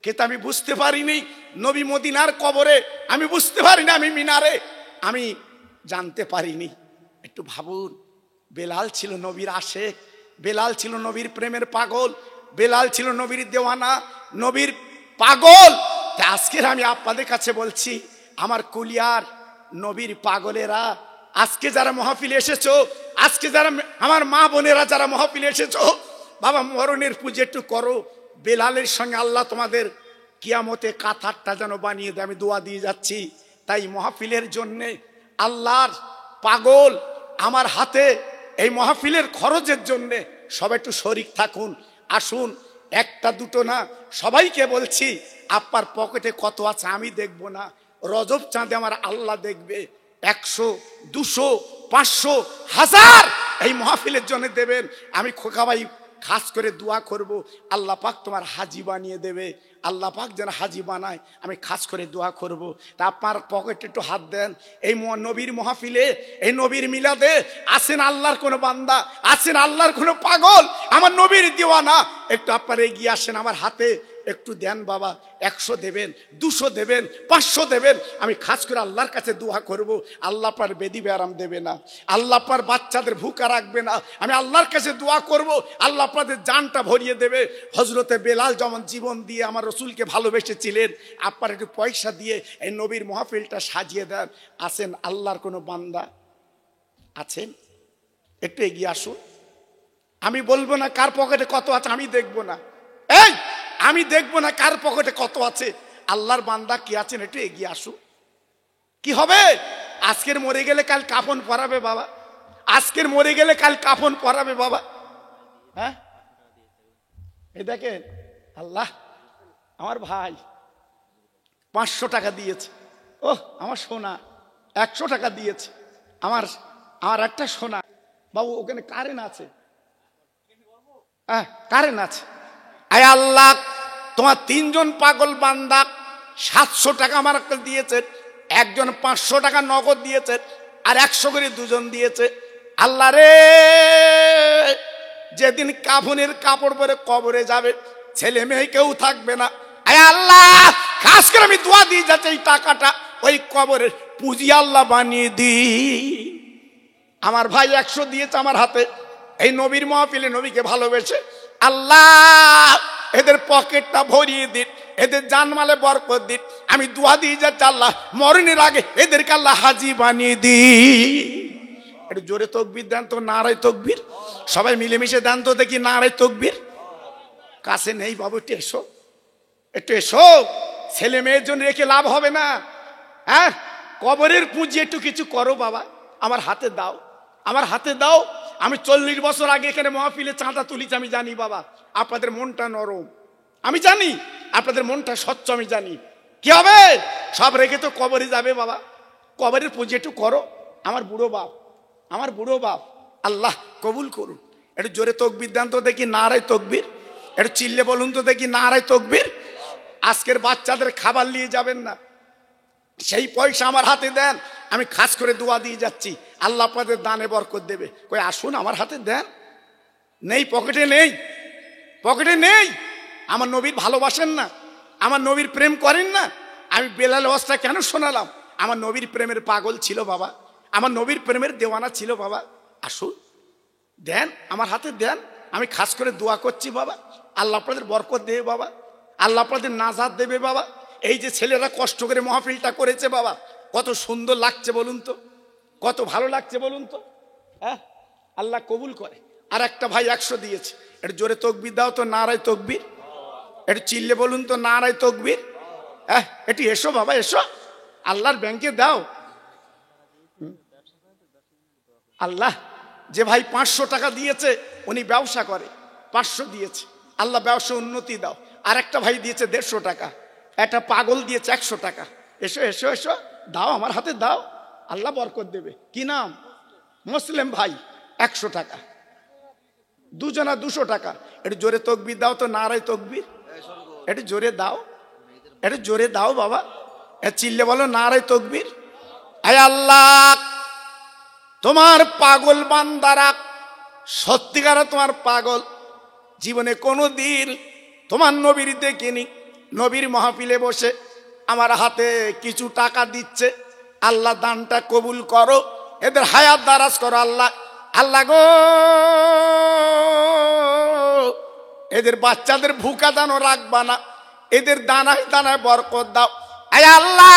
কিন্তু আমি বুঝতে পারিনি নবী মদিনার কবরে, আমি বুঝতে পারিনি আমি মিনারে, আমি জানতে পারিনি। একটু ভাবুন, বেলাল ছিল নবীর আশেক, বেলাল ছিল নবীর প্রেমের পাগল, বেলাল ছিল নবীর দেওয়ানা, নবীর পাগল। তাই আজকের আমি আপনাদের কাছে বলছি, আমার কুলিয়ার নবীর পাগলেরা, আজকে যারা মহফিলে এসেছো, আজকে যারা আমার মা বোনেরা যারা মহফিলে এসেছো, বাবা মরণের পুজো একটু করো। বেলালের সঙ্গে আল্লাহ তোমাদের কিয়ামতে কাতারটা যেন বানিয়ে দেয়, আমি দোয়া দিয়ে যাচ্ছি। তাই মহফিলের জন্যে আল্লাহর পাগল আমার হাতে, এই মহফিলের খরচের জন্যে সবাই একটু শরিক থাকুন। আসুন, একটা দুটো না, সবাইকে বলছি, আপনার পকেটে কত আছে আমি দেখব না, রজব চাঁদে আমার আল্লাহ দেখবে। 100, 200, 500, 1000 এই মহফিলের জন্য দেবেন। আমি খোকা ভাই খাস করে দোয়া করব, আল্লাহ পাক তোমার হাজি বানিয়ে দেবে, আল্লাহ পাক যেন হাজি বানায়, আমি খাস করে দোয়া করব। তা আপনার পকেটে একটু হাত দেন। এই নবীর মাহফিলে, এই নবীর মিলাদে আসেন আল্লাহর কোনো বান্দা, আসেন আল্লাহর কোনো পাগল, আমার নবীর দিওয়ানা, একটু আপনারা এগিয়ে আসেন, আমার হাতে একটু দেন বাবা। 100 দেবেন, 200 দেবেন, 500 দেবেন, আমি খাস করে আল্লাহর কাছে দোয়া করব। আল্লাহ পার বেদি ব্যারাম দেবে না, আল্লাহ পার বাচ্চাদের ভুকা রাখবে না, আমি আল্লাহর কাছে দোয়া করব, আল্লাহ আপনাদের জানটা ভরিয়ে দেবে। হযরতে বেলাল যেমন জীবন দিয়ে আমার রসুলকে ভালোবেসেছিলেন, আপনার একটু পয়সা দিয়ে এই নবীর মাহফিলটা সাজিয়ে দেন। আসেন আল্লাহর কোনো বান্দা আছেন, একটু এগিয়ে আসুন। আমি বলবো না কার পকেটে কত আছে, আমি দেখবো না, এই আমি দেখবো না কার পকেটে কত আছে, আল্লাহর বান্দা কি আছেন একটু এগিয়ে আসুন। কি হবে? আজকের মরে গেলে কাল কাফন পরাবে বাবা, আজকের মরে গেলে কাল কাফন পরাবে বাবা। হ্যাঁ, এই দেখেন আল্লাহ, আমার ভাই 500 টাকা দিয়েছে, ও আমার সোনা 100 টাকা দিয়েছে, আমার একটা সোনা। বাবু ওখানে কারেন্ট আছে, হ্যাঁ কারেন্ট আছে। আয় আল্লাহ, তোমার 3 জন পাগল বান্দা 700 টাকা আমার দিয়েছে, একজন 500 টাকা নগদ দিয়েছে, আর 100 করে 2 জন দিয়েছে। আল্লাহ রে, যেদিন কাফনের কাপড় পরে কবরে যাবে, ছেলে মেয়ে কেউ থাকবে না। আয় আল্লাহ, খাস করে আমি দোয়া দিয়ে যাচ্ছি, এই টাকাটা ওই কবরের পুঁজি আল্লাহ বানিয়ে দি। আমার ভাই 100 দিয়েছে আমার হাতে, এই নবীর মাহফিলে নবীকে ভালোবেসে, আল্লাহ এদের পকেটটা ভরিয়ে দিন, এদের জানমালে বরকত দিন। আমি দোয়া দিয়ে যাচ্ছি, আল্লাহ মরণের আগে এদেরকে আল্লাহ হাজি বানিয়ে দি। একটু জোরে তাকবীর দেন তো, নারায়ে তাকবীর। সবাই মিলেমিশে দেন তো দেখি, নারায়ে তাকবীর। কাছে নেই বাবু, একটু এসো, একটু এসো। ছেলে মেয়ের জন্য রেখে লাভ হবে না, হ্যাঁ কবরের পুঁজি একটু কিছু করো বাবা, আমার হাতে দাও, আমার হাতে দাও। আমি 40 বছর আগে এখানে মাহফিলে চাঁদা তুলিছি, আমি জানি বাবা আপনাদের মনটা নরম, আমি জানি আপনাদের মনটা স্বচ্ছ, আমি জানি। কি হবে? সব রেখে তো কবরে যাবে বাবা, কবরের পুঁজি একটু করো। আমার বুড়ো বাপ, আমার বুড়ো বাপ, আল্লাহ কবুল করুন। একটু জোরে তাকবীর দেন তো দেখি, নারায়ে তাকবীর। একটু চিল্লে বলুন তো দেখি, নারায়ে তাকবীর। আজকের বাচ্চাদের খাবার নিয়ে যাবেন না, সেই পয়সা আমার হাতে দেন, আমি খাস করে দোয়া দিয়ে যাচ্ছি, আল্লাহ আপনাদের দানে বরকত দেবে। কই আসুন আমার হাতে দেন। নেই, পকেটে নেই, পকেটে নেই। আমার নবীর ভালোবাসেন না, আমার নবীর প্রেম করেন না। আমি বেলাল ওয়াজটা কেন শোনালাম? আমার নবীর প্রেমের পাগল ছিল বাবা, আমার নবীর প্রেমের দেওয়ানা ছিল বাবা। আসুন দেন, আমার হাতে দেন, আমি খাস করে দোয়া করছি বাবা, আল্লাহ আপনাদের বরকত দেবে বাবা, আল্লাহ আপনাদের নাজাত দেবে বাবা। এই যে ছেলেরা কষ্ট করে মাহফিলটা করেছে বাবা, কত সুন্দর লাগছে বলুন তো, কত ভালো লাগছে বলুন তো, হ্যাঁ আল্লাহ কবুল করে। আর একটা ভাই 100 দিয়েছে, একটু জোরে তাকবীর দাও তো, নারায়ে তাকবীর। একটু চিল্লে বলুন তো, নারায়ে তাকবীর। হ্যাঁ একটু এসো বাবা, এসো, আল্লাহর ব্যাংকে দাও। আল্লাহ, যে ভাই 500 টাকা দিয়েছে উনি ব্যবসা করে, 500 দিয়েছে, আল্লাহ ব্যবসা উন্নতি দাও। আর একটা ভাই দিয়েছে 150 টাকা, একটা পাগল দিয়েছে 100 টাকা। এসো এসো এসো, দাও আমার হাতে দাও, আল্লাহ বরকত দেবে। কি নাম? মুসলিম ভাই, 100 টাকা। দুজনা 200 টাকা। একটু জোরে তাকবীর দাও তো, নারায়ে তাকবীর। একটু জোরে দাও, একটু জোরে দাও বাবা, চিল্লে বলো নারায়ে তাকবীর। আয় আল্লাহ, তোমার পাগল বান্দারা সত্যিকার তোমার পাগল, জীবনে কোনোদিন তোমার নবীর দেখিনি, নবীর মাহফিলে বসে আমার হাতে কিছু টাকা দিচ্ছে, আল্লাহ দানটা কবুল করো, এদের হায়াত দারাজ করো আল্লাহ। আল্লাহ গো, এদের বাচ্চাদের ভুকা দানও রাখবা না, এদের দানায় দানায় বরকত দাও। আয় আল্লাহ,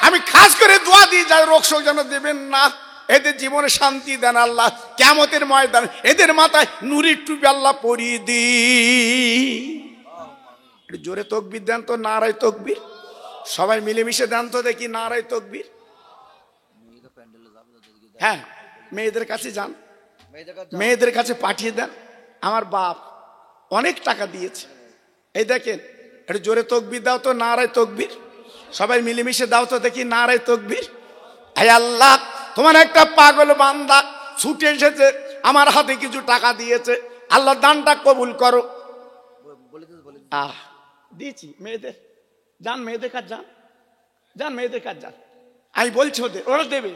আমি খাস করে দোয়া দিয়ে যাই, রোগ শোক যেন দেবেন না, এদের জীবনে শান্তি দেন আল্লাহ। কিয়ামতের ময়দান এদের মাথায় নুরি টুপি আল্লাহ পরিয়ে দি। জোরে তাকবীর দেন তো, নারায়ে তাকবীর। সবাই মিলেমিশে দেন তো দেখি, নারায়ে তাকবীর। হ্যাঁ মেয়েদের কাছে যান, মেয়েদের কাছে পাঠিয়ে দেন। আমার বাপ অনেক টাকা দিয়েছে, এই দেখেন। একটু জোরে তাকবীর দাও তো, নারায়ে তাকবীর। সবাই মিলেমিশে দাও তো দেখি, নারায়ে তাকবীর। হে আল্লাহ, তোমার একটা পাগল বান্দা ছুটে এসেছে, আমার হাতে কিছু টাকা দিয়েছে, আল্লাহ দানটা কবুল করো। দিয়েছি মেয়েদের, যান মেয়েদের কাজ, যান যান মেয়েদের কাজ যান। আমি বলছি ওদের, ওরা দেবে,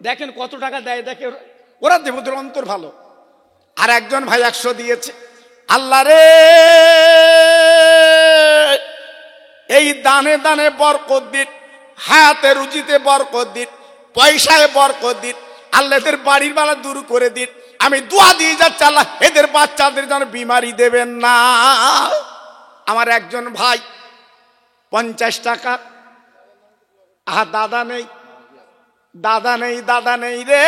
দেখেন কত টাকা দেয়, দেখে ওরা দেবে, ওদের অন্তর ভালো। আর একজন ভাই 100 দিয়েছে। আল্লাহ রে, এই দানে দানে বরকত দিন, হায়াতে রুজিতে বরকত দিন, পয়সায় বরকত দিন, আল্লাহ এদের বাড়ির বালা দূর করে দিন। আমি দোয়া দিয়ে যাচ্ছি, আল্লাহ এদের বাচ্চাদের যেন বিমারি দেবেন না। আমার একজন ভাই 50 টাকা, দাদা নেই, দাদা নেই, দাদা নেই রে,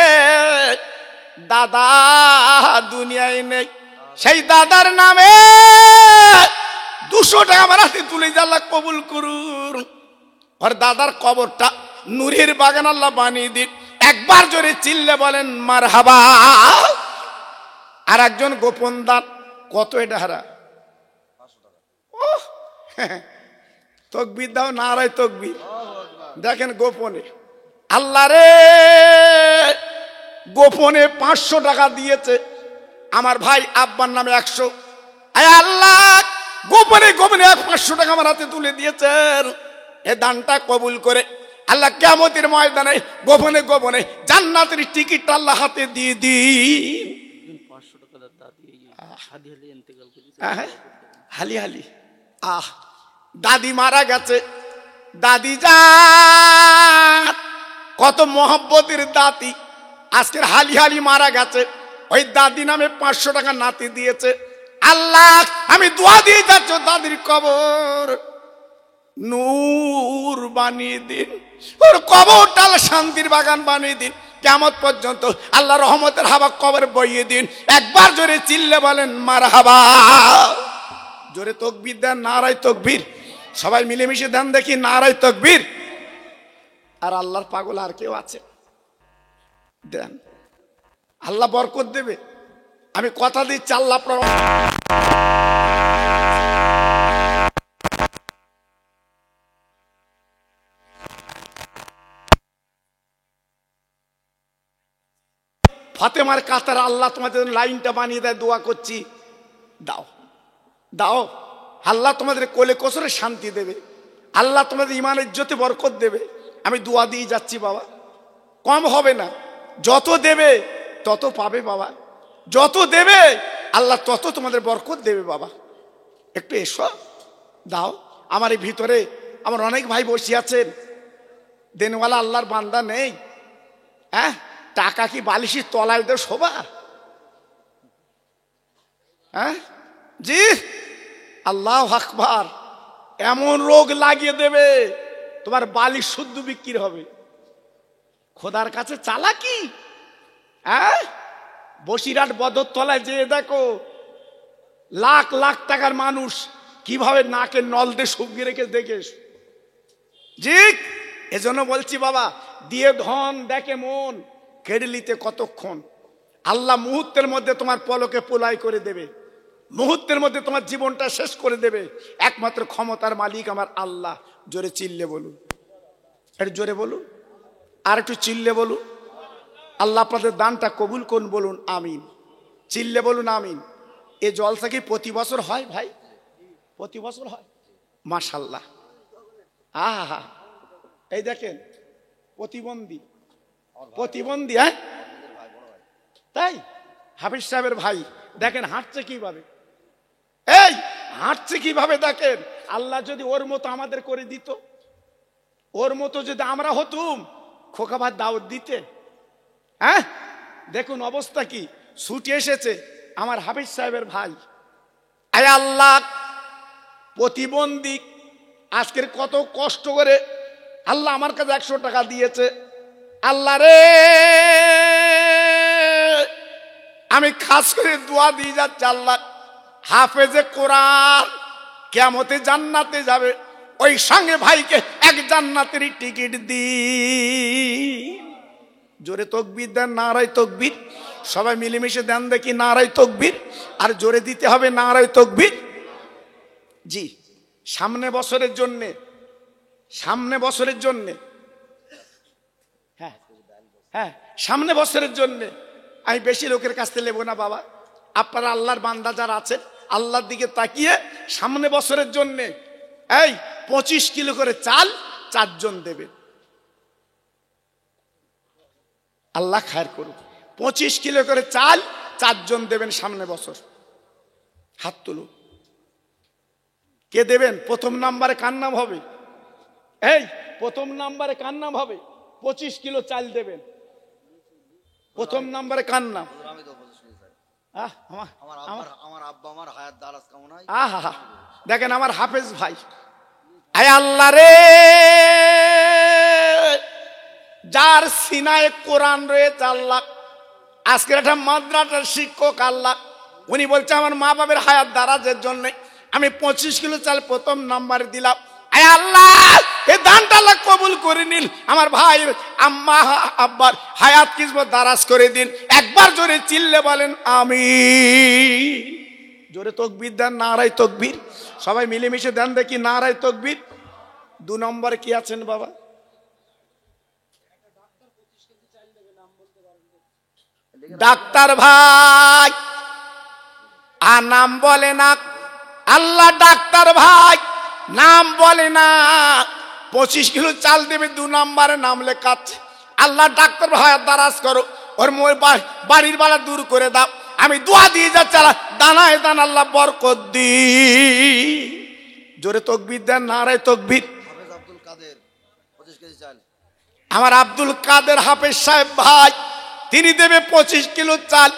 দাদা দুনিয়ায় নেই। সেই দাদার নামে 200 টাকা আমার হাতে তুলে আল্লাহ কবুল করুন। আর দাদার কবরটা নূরের বাগান আল্লাহ বানিয়ে দিন। একবার জোরে চিল্লে বলেন মারহাবা। আর একজন গোপন দান, কত এটা হারা, তকবীর দাও, নারায় তকবীর। দেখেন গোপনে, আল্লাহ রে, গোপনে 500 টাকা দিয়েছে আমার ভাই আব্বার নামে 100। আল্লাহ গোপনে গোপনে 500 টাকা আমার হাতে তুলে দিয়েছেন। এ দানটা কবুল করে আল্লাহ কিয়ামতের ময়দানে গোপনে গোপনে জান্নাতের টিকিট আল্লাহ হাতে দিয়ে দিন। 500 টাকা দাদি হাদি হালি ইন্তেকাল করেছে, হালি হালি। দাদি মারা গেছে, দাদি যান কত মহব্বতের দাদি, আজকের হালি হালি মারা গেছে। ওই দাদি নামে 500 টাকা নাতি দিয়েছে। আল্লাহ আমি দোয়া দিয়ে যাচ্ছ, দাদির কবর নূর বানিয়ে দিন, ওর কবরটা শান্তির বাগান বানিয়ে দিন। কিয়ামত পর্যন্ত আল্লাহ রহমতের হাওয়া কবর বইয়ে দিন। একবার জোরে চিল্লে বলেন মারহাবা। জোরে তাকবীর দেন, নারায়ে তাকবীর। সবাই মিলেমিশে দেন দেখি, নারায়ে তাকবীর। আর আল্লাহর পাগল আর কেউ আছে? দেন, আল্লাহ বরকত দেবে। আমি কথা দিচ্ছি, আল্লাহ ফাতেমার কাতার আল্লাহ তোমাদের লাইনটা বানিয়ে দেয়। দোয়া করছি, দাও দাও। আল্লাহ তোমাদের কোলে কোসরে শান্তি দেবে, আল্লাহ তোমাদের ইমানের ইজ্জতে বরকত দেবে। আমি দোয়া দিয়ে যাচ্ছি বাবা, কম হবে না। যত দেবে তত পাবে বাবা, যত দেবে আল্লাহ তত তোমাদের বরকত দেবে বাবা। একটু এসো, দাও। আমার এই ভিতরে আমার অনেক ভাই বসে আছেন, দেনওয়ালা আল্লাহর বান্দা নেই। হ্যাঁ, টাকা কি বালিশের তলায় দেও শোভা? হ্যাঁ জি, আল্লাহু আকবার। এমন রোগ লাগিয়ে দেবে তোমার বালিশ শুদ্ধ বিক্রি হবে। খোদার কাছে চালাকি। হ্যাঁ, বসিরহাট বদর তলায় যেয়ে দেখো, লাখ লাখ টাকার মানুষ কিভাবে নাকের নল দিয়ে শুকিয়ে রেখে দেখে। জি, এজন্য বলছি বাবা, দিয়ে ধন দেখে মন, কেড়ে নিতে কতক্ষণ। আল্লাহ মুহূর্তের মধ্যে তোমার পলকে পোলাই করে দেবে, মুহূর্তের মধ্যে তোমার জীবনটা শেষ করে দেবে। একমাত্র ক্ষমতার মালিক আমার আল্লাহ। জোরে চিল্লে বলুন, একটু জোরে বলুন, আর একটু চিল্লে বলুন। আল্লাহ আপনাদের দানটা কবুল করুন, বলুন আমিন। চিল্লে বলুন আমিন। এ জলসা কি প্রতি বছর হয় ভাই? প্রতি বছর হয়, মাশাআল্লাহ। আহা, এই দেখেন প্রতিবন্ধী, প্রতিবন্ধী। হ্যাঁ তাই, হাফিজ সাহেবের ভাই দেখেন হাঁটছে কিভাবে, এই হাঁটছে কিভাবে দেখেন। আল্লাহ যদি ওর মতো আমাদের করে দিত, ওর মতো যদি আমরা হতুম, খোকা ভাই দাওয়াত দিতে। হ্যাঁ দেখুন অবস্থা কি, ছুটি এসেছে আমার হাফিজ সাহেবের ভাই। আয় আল্লাহ, প্রতিবন্ধী আজকের কত কষ্ট করে আল্লাহ আমার কাছে 100 টাকা দিয়েছে। আল্লাহ রে, আমি খাস করে দোয়া দিয়ে যাচ্ছি, আল্লাহ হাফেজে কোরআন কিয়ামতে জান্নাতে যাবে, ওই সঙ্গে ভাইকে এক জান্নাতের টিকিট দি। জোরে তাকবীর দেন, নারায়ে তাকবীর। সবাই মিলেমিশে দেন দেখি, নারায়ে তাকবীর। আর জোরে দিতে হবে, নারায়ে তাকবীর। জি, সামনে বছরের জন্যে, সামনে বছরের জন্যে, হ্যাঁ হ্যাঁ সামনে বছরের জন্যে আমি বেশি লোকের কাছ থেকে নেবো না বাবা। আপনারা আল্লাহর বান্দা যারা আছেন আল্লাহর দিকে তাকিয়ে সামনে বছরের জন্য এই 25 কিলো করে চাল 4 জন দেবেন। আল্লাহ খায়ের করুক। 25 কিলো করে চাল 4 জন দেবেন সামনে বছর। হাত তুলুন। কে দেবেন? প্রথম নাম্বারে কার নাম হবে? এই প্রথম নাম্বারে কার নাম হবে? 25 কিলো চাল দেবেন। প্রথম নাম্বারে কার নাম? দেখেন আমার হাফেজ ভাই। আয় আল্লাহ রে, যার সিনায় কোরআন রয়েছে আল্লাহ, আজকের একটা মাদ্রাসার শিক্ষক আল্লাহ, উনি বলছে আমার মা বাবার হায়াত দারাজের জন্য আমি 25 কিলো চাল প্রথম নাম্বারে দিলাম। আয় আল্লাহ, এই দানটা আল্লাহ কবুল করে নিন। আমার ভাইয়ের আম্মা আব্বার হায়াত কিসমত দারাজ করে দিন। একবার জোরে চিল্লে বলেন আমিন। জোরে তাকবীর দেন, নারায়ে তাকবীর। সবাই মিলেমিশে দেন দেখি নারায়ে তাকবীর। 2 নম্বরে কি আছেন বাবা? ডাক্তার ভাই আর নাম বলে না। আল্লাহ ডাক্তার ভাই নাম বলে না। 25 কিলো চাল দেবে, 2 নম্বরে নাম লেখাচ্ছে। আল্লাহ ডাক্তার ভাই দারাজ করো, ওর বাড়ির বাড়া দূর করে দাও। আমি দোয়া দিয়ে যাচ্ছি আল্লাহ দানায় দান আল্লাহ বরকত দি। জোরে তাকবীর দেন, নারায়ে তাকবীর। আমার আব্দুল কাদের হাফেজ সাহেব ভাই, তিনি দেবে 25 কিলো চাল।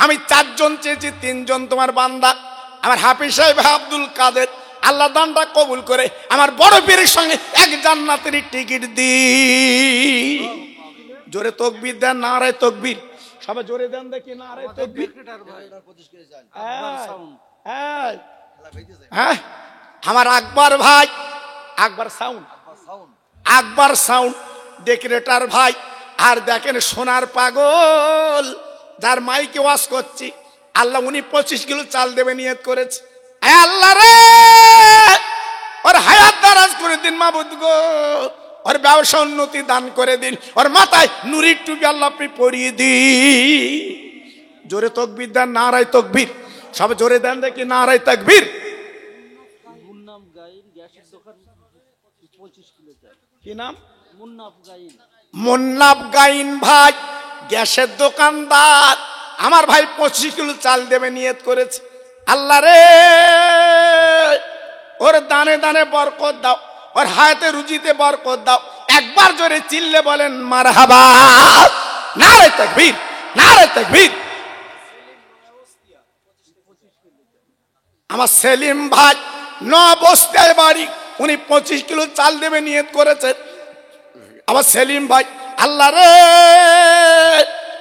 আমি 4 জন চেয়েছি, 3 জন তোমার বান্দা। আমার হাফেজ সাহেব আব্দুল কাদের, আল্লাহ দানটা কবুল করে আমার বড় পীরের সঙ্গে এক জান্নাতের টিকিট দি। জোরে তাকবীর দেন, নারায়ে তাকবীর। সবাই জোরে দেন দেখি নারায়ে তাকবীর। হ্যাঁ, আমার আকবর ভাই, আকবর সাউন্ড, আকবর সাউন্ড ডেকরেটর ভাই। আর দেখেন সোনার পাগল, যার মাইকে ওয়াজ করছি, আল্লাহ উনি 25 কিলো চাল দেবে নিয়ত করেছে। আল্লাহ রে, ওর হায়াত দারাজ করে দিন মাবুদ গো, ওর ব্যবসা উন্নতি দান করে দিন, ওর মাথায় নুরির টুপি আল্লাহ আপনি পরিয়ে দিন। জোরে তাকবীর দেন, নারায়ে তাকবীর। সব জোরে দেন দেখি নারায়ে তাকবীর। মুন্নাফ গাইন গ্যাসের দোকান 25 কিলো চাল। কি নাম? মুন্নাফ গাইন। মুন্নাফ গাইন ভাই গ্যাসের দোকানদার, আমার ভাই 25 কিলো চাল দেবে নিয়ত করেছে। আল্লাহ রে, ওর দানে দানে বরকত দাও, ওর হায়াতে রুজিতে বরকত দাও। একবার জোরে চিল্লে বলেন মারহাবা। নারায়ে তাকবীর, নারায়ে তাকবীর। আমার সেলিম ভাই নবস্তায় বাড়ি, উনি 25 কিলো চাল দেবে নিয়ত করেছে। আমার সেলিম ভাই, আল্লাহ রে,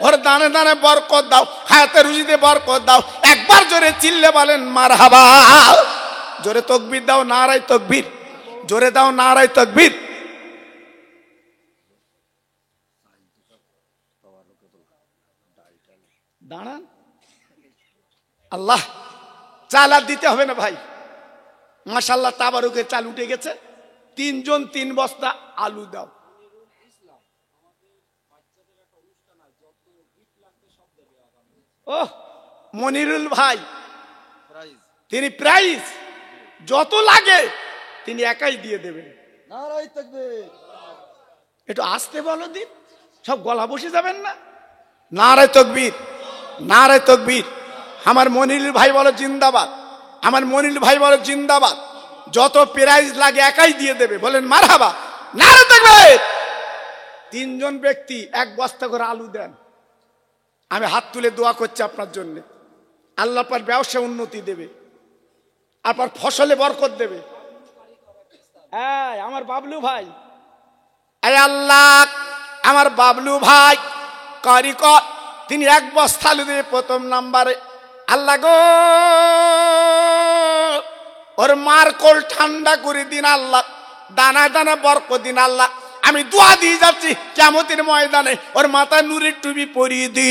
ওর দানে দানে বরকত দাও, হায়াতে রুজিতে বরকত দাও। একবার জোরে চিল্লে বলেন মারহাবা। জোরে তাকবীর দাও, নারায়ে তাকবীর। জোরে দাও, নারায়ে তাকবীর। দাঁড়ান, আল্লাহ চাল আর দিতে হবে না ভাই। মাশাআল্লাহ তাবারুকের চাল উঠে গেছে। 3 জন 3 বস্তা আলু দাও। ও মনিরুল ভাই, তিনি প্রাইজ যত লাগে তিনি একাই দিয়ে দেবেন। নারায়ে তাকবীর। একটু আসতে বলো দিন, সব গলা বসে যাবেন না। নারায়ে তাকবীর, নারায়ে তাকবীর। আমার মনিরুল ভাই বলো জিন্দাবাদ, আমার মনিরুল ভাই বলো জিন্দাবাদ। যত প্রাইজ লাগে একাই দিয়ে দেবে, বলেন মারহাবা, নারায়ে তাকবীর। 3 জন ব্যক্তি 1 বস্তা করে আলু দেন। আমি হাত তুলে দোয়া করছি আপনার জন্য, আল্লাহ পাক ব্যবসা উন্নতি দেবে, আপনার ফসলে বরকত দেবে। আমার বাবলু ভাই, আল্লাহ আমার বাবলু ভাই কারিগর, তিনি 1 বস্তা আলু দেবে প্রথম নাম্বারে। আল্লাহ গো, ওর মার কোল ঠান্ডা করে দিন আল্লাহ, দানায় দানা বরকত দিন আল্লাহ। আমি দোয়া দিয়ে যাচ্ছি কিয়ামতের ময়দানে ওর মাথায় নূরের টুপি পরিয়ে দি।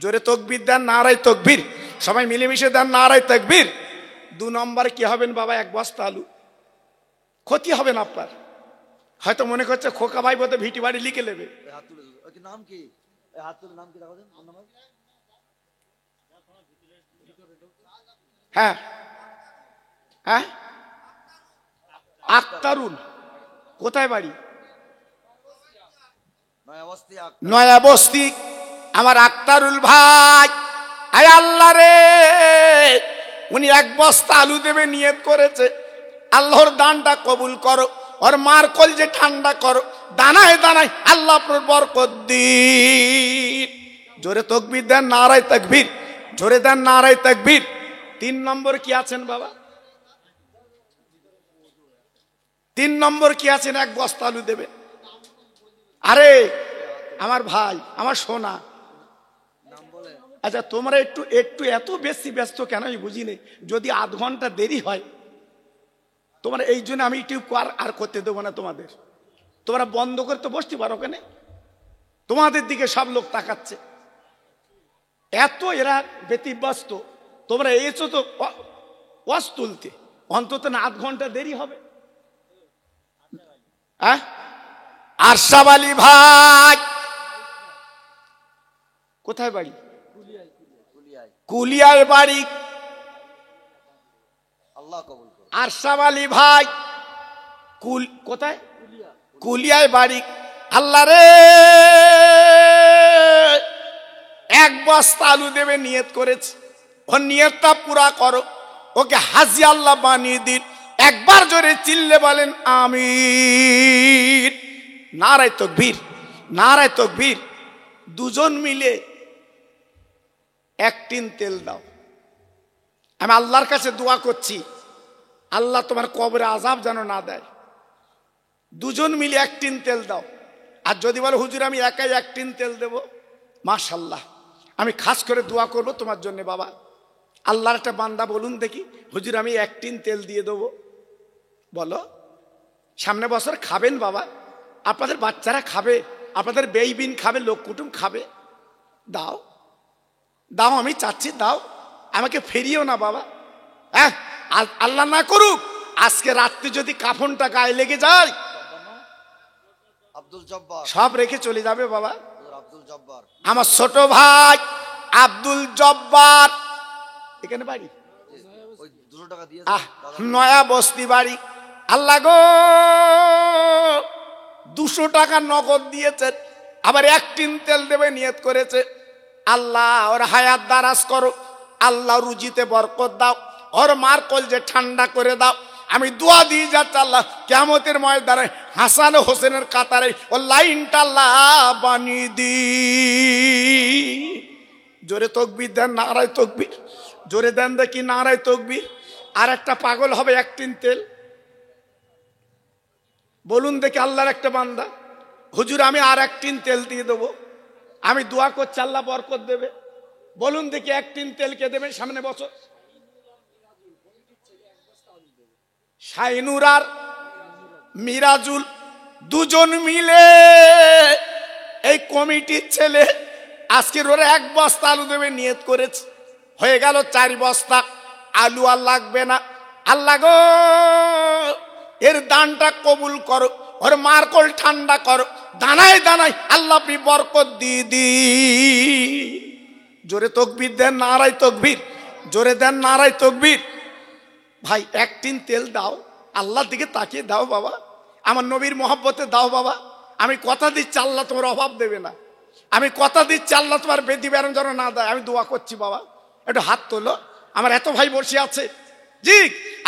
জোরে তাকবীর দেন, নারায়ে তাকবীর। সবাই মিলেমিশে দেন নারায়ে তাকবীর। 2 নম্বরে কি হবেন বাবা? 1 বস্তা আলু। ক্ষতি হবে না আপনার। হয়তো মনে করছে খোকা ভাই বলতে ভিটি বাড়ি লিখে নেবে। নাম কি? হাত তুলে নাম কি? হ্যাঁ হ্যাঁ, আক্তারুল কোথায় বাড়ি? নয়া বস্তি। আমার আক্তারুল ভাই, আয় আল্লাহ রে, উনি এক বস্তা আলু দেবে নিয়ত করেছে। আল্লাহর দানটা কবুল করো, ওর মার কলজে ঠান্ডা করো, দানায় দানায় আল্লাহ আপনার বরকত দিন। জোরে তাকবীর দেন, নারায়ে তাকবীর, জোরে দেন নারায়ে তাকবীর। 3 নম্বর কি আছেন বাবা? 3 নম্বর কি আছেন? এক বস্তা আলু দেবে। আরে আমার ভাই, আমার সোনা, আচ্ছা তোমরা একটু একটু এত বেশি ব্যস্ত কেন আমি বুঝি নেই। যদি আধ ঘন্টা দেরি হয় তোমরা, এই জন্য আমি ইউটিউব আর করতে দেবো না তোমাদের। তোমরা বন্ধ করে তো বসতে পারো কেন? তোমাদের দিকে সব লোক তাকাচ্ছে, এত এরা ব্যতিব্যস্ত। তোমরা এসো তো ওয়াজ তুলতে, অন্তত না আধ ঘন্টা দেরি হবে। হ্যাঁ, আরশাদ আলী ভাই কোথায় বাড়ি? কুলিয়ায় বাড়ি। আরশাদ আলী ভাই কোথায়? কুলিয়ায় বাড়ি। আল্লাহ রে, এক বস্তা আলু দেবে নিয়ত করেছে, ওর নিয়তটা পুরা করো, ওকে হাজি আল্লাহ বানিয়ে দিন। একবার জোরে চিল্লে বলেন আমিন। নারায়ে তাকবীর, নারায়ে তাকবীর। দুজন মিলে 1 টিন তেল দাও। আমি আল্লাহর কাছে দোয়া করছি, আল্লাহ তোমার কবরে আযাব যেন না দেয়। দুজন মিলে 1 টিন তেল দাও। আর যদি বলো হুজুর আমি একাই 1 টিন তেল দেব, মাশাআল্লাহ, আমি খাস করে দোয়া করব তোমার জন্য বাবা। আল্লাহর একটা বান্দা বলুন দেখি, হুজুর আমি 1 টিন তেল দিয়ে দেবো। বলো, সামনে বছর খাবেন বাবা, আপনাদের বাচ্চারা খাবে, আপনাদের বেইবিন খাবে, লোক কুটুম খাবে। দাও দাও, আমি চাচ্ছি দাও, আমাকে ফেরিও না বাবা। হ্যাঁ, আল্লাহ না করুক আজকে রাত্রি যদি কাফনটা গায়ে লেগে যায়, আব্দুল জব্বার সব রেখে চলে যাবে বাবা। আব্দুল জব্বার আমার ছোট ভাই আব্দুল জব্বার এখানে বাড়ি, ওই 200 টাকা দিয়ে নয়া বস্তি বাড়ি। আল্লাহ গো, 200 টাকা নগদ দিয়েছেন, আবার 1 টিন তেল দেবে নিয়ত করেছে। আল্লাহ ওর হায়াত দারাজ করো, আল্লাহ রুজিতে বরকত দাও, ওর মার কলজে ঠান্ডা করে দাও। আমি দোয়া দিয়ে যাচ্ছি, আল্লাহ কিয়ামতের ময়দানে হাসান হোসেনের কাতারে ও লাইনটা আল্লাহ বানিয়ে দি। জোরে তাকবীর দেন, নারায়ে তাকবীর, জোরে দেন দেখি নারায়ে তাকবীর। আর একটা পাগল হবে 1 টিন তেল। বলুন দেখি আল্লাহর একটা বান্দা, হুজুর আমি আর 1 টিন তেল দিয়ে দেবো, আমি দোয়া করছি আল্লাহ বরকত দেবে। বলুন দেখি 1 টিন তেল কে দেবে সামনে বছর? শাইনুর আর মিরাজুল দুজন মিলে এই কমিটির ছেলে আজকে ওরা 1 বস্তা আলু দেবে নিয়ত করেছে। হয়ে গেল 4 বস্তা আলু। আর লাগবে না। আল্লাহ গো, এর দানটা কবুল করো, ওর মারকল ঠান্ডা করো, দানায় দানায় আল্লাহ আপনি বরকত দিয়ে দি। জোরে তাকবীর দেন, নারায়ে তাকবীর, জোরে দেন নারায়ে তাকবীর। ভাই 1 টিন তেল দাও, আল্লাহর দিকে তাকিয়ে দাও বাবা, আমার নবীর মহব্বতে দাও বাবা। আমি কথা দিচ্ছি আল্লাহ তোমার অভাব দেবে না, আমি কথা দিচ্ছি আল্লাহ তোমার বেদি বেরন যেন না দেয়। আমি দোয়া করছি বাবা, একটু হাত তোলো। আমার এত ভাই বসে আছে জি,